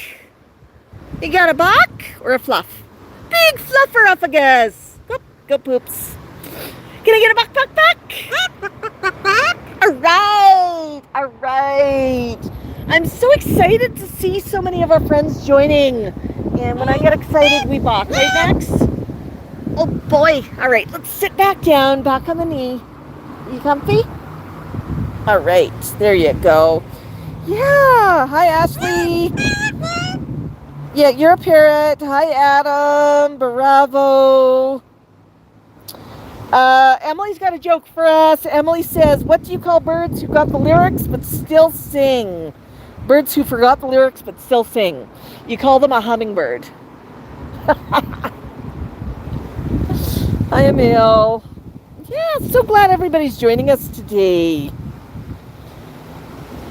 Speaker 1: You got a Bok or a fluff? Big flufferophagus. Go poops. Can I get a Bok Bok Bok? All right. I'm so excited to see so many of our friends joining. And when I get excited, we balk. Right, Max? Oh, boy. All right, let's sit back down, back on the knee. You comfy? All right, there you go. Yeah. Hi, Ashley. Yeah, you're a parrot. Hi, Adam. Bravo. Emily's got a joke for us. Emily says, what do you call birds who got the lyrics but still sing? Birds who forgot the lyrics but still sing. You call them a hummingbird. Hi, Emil. Yeah, so glad everybody's joining us today.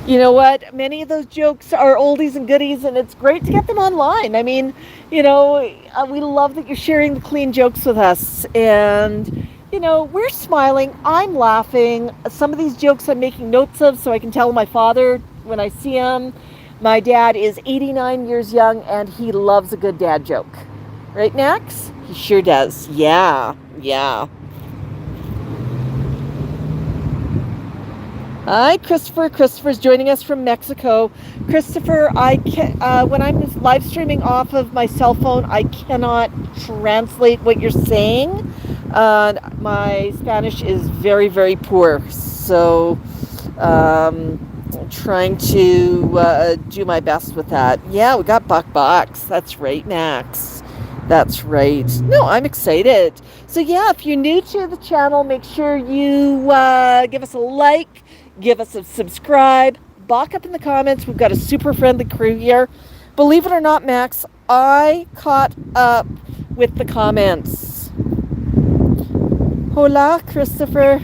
Speaker 1: You know what? Many of those jokes are oldies and goodies, and it's great to get them online. I mean, we love that you're sharing the clean jokes with us. And, we're smiling. I'm laughing. Some of these jokes I'm making notes of so I can tell my father when I see him. My dad is 89 years young, and he loves a good dad joke. Right, Max? He sure does. Yeah, yeah. Hi, Christopher. Christopher's joining us from Mexico. Christopher, when I'm live streaming off of my cell phone, I cannot translate what you're saying. My Spanish is very, very poor, so I'm trying to do my best with that. Yeah, we got Bok Boks. That's right, Max. That's right. No, I'm excited. So yeah, if you're new to the channel, make sure you give us a like. Give us a subscribe. Balk up in the comments. We've got a super friendly crew here. Believe it or not, Max, I caught up with the comments. Hola, Christopher.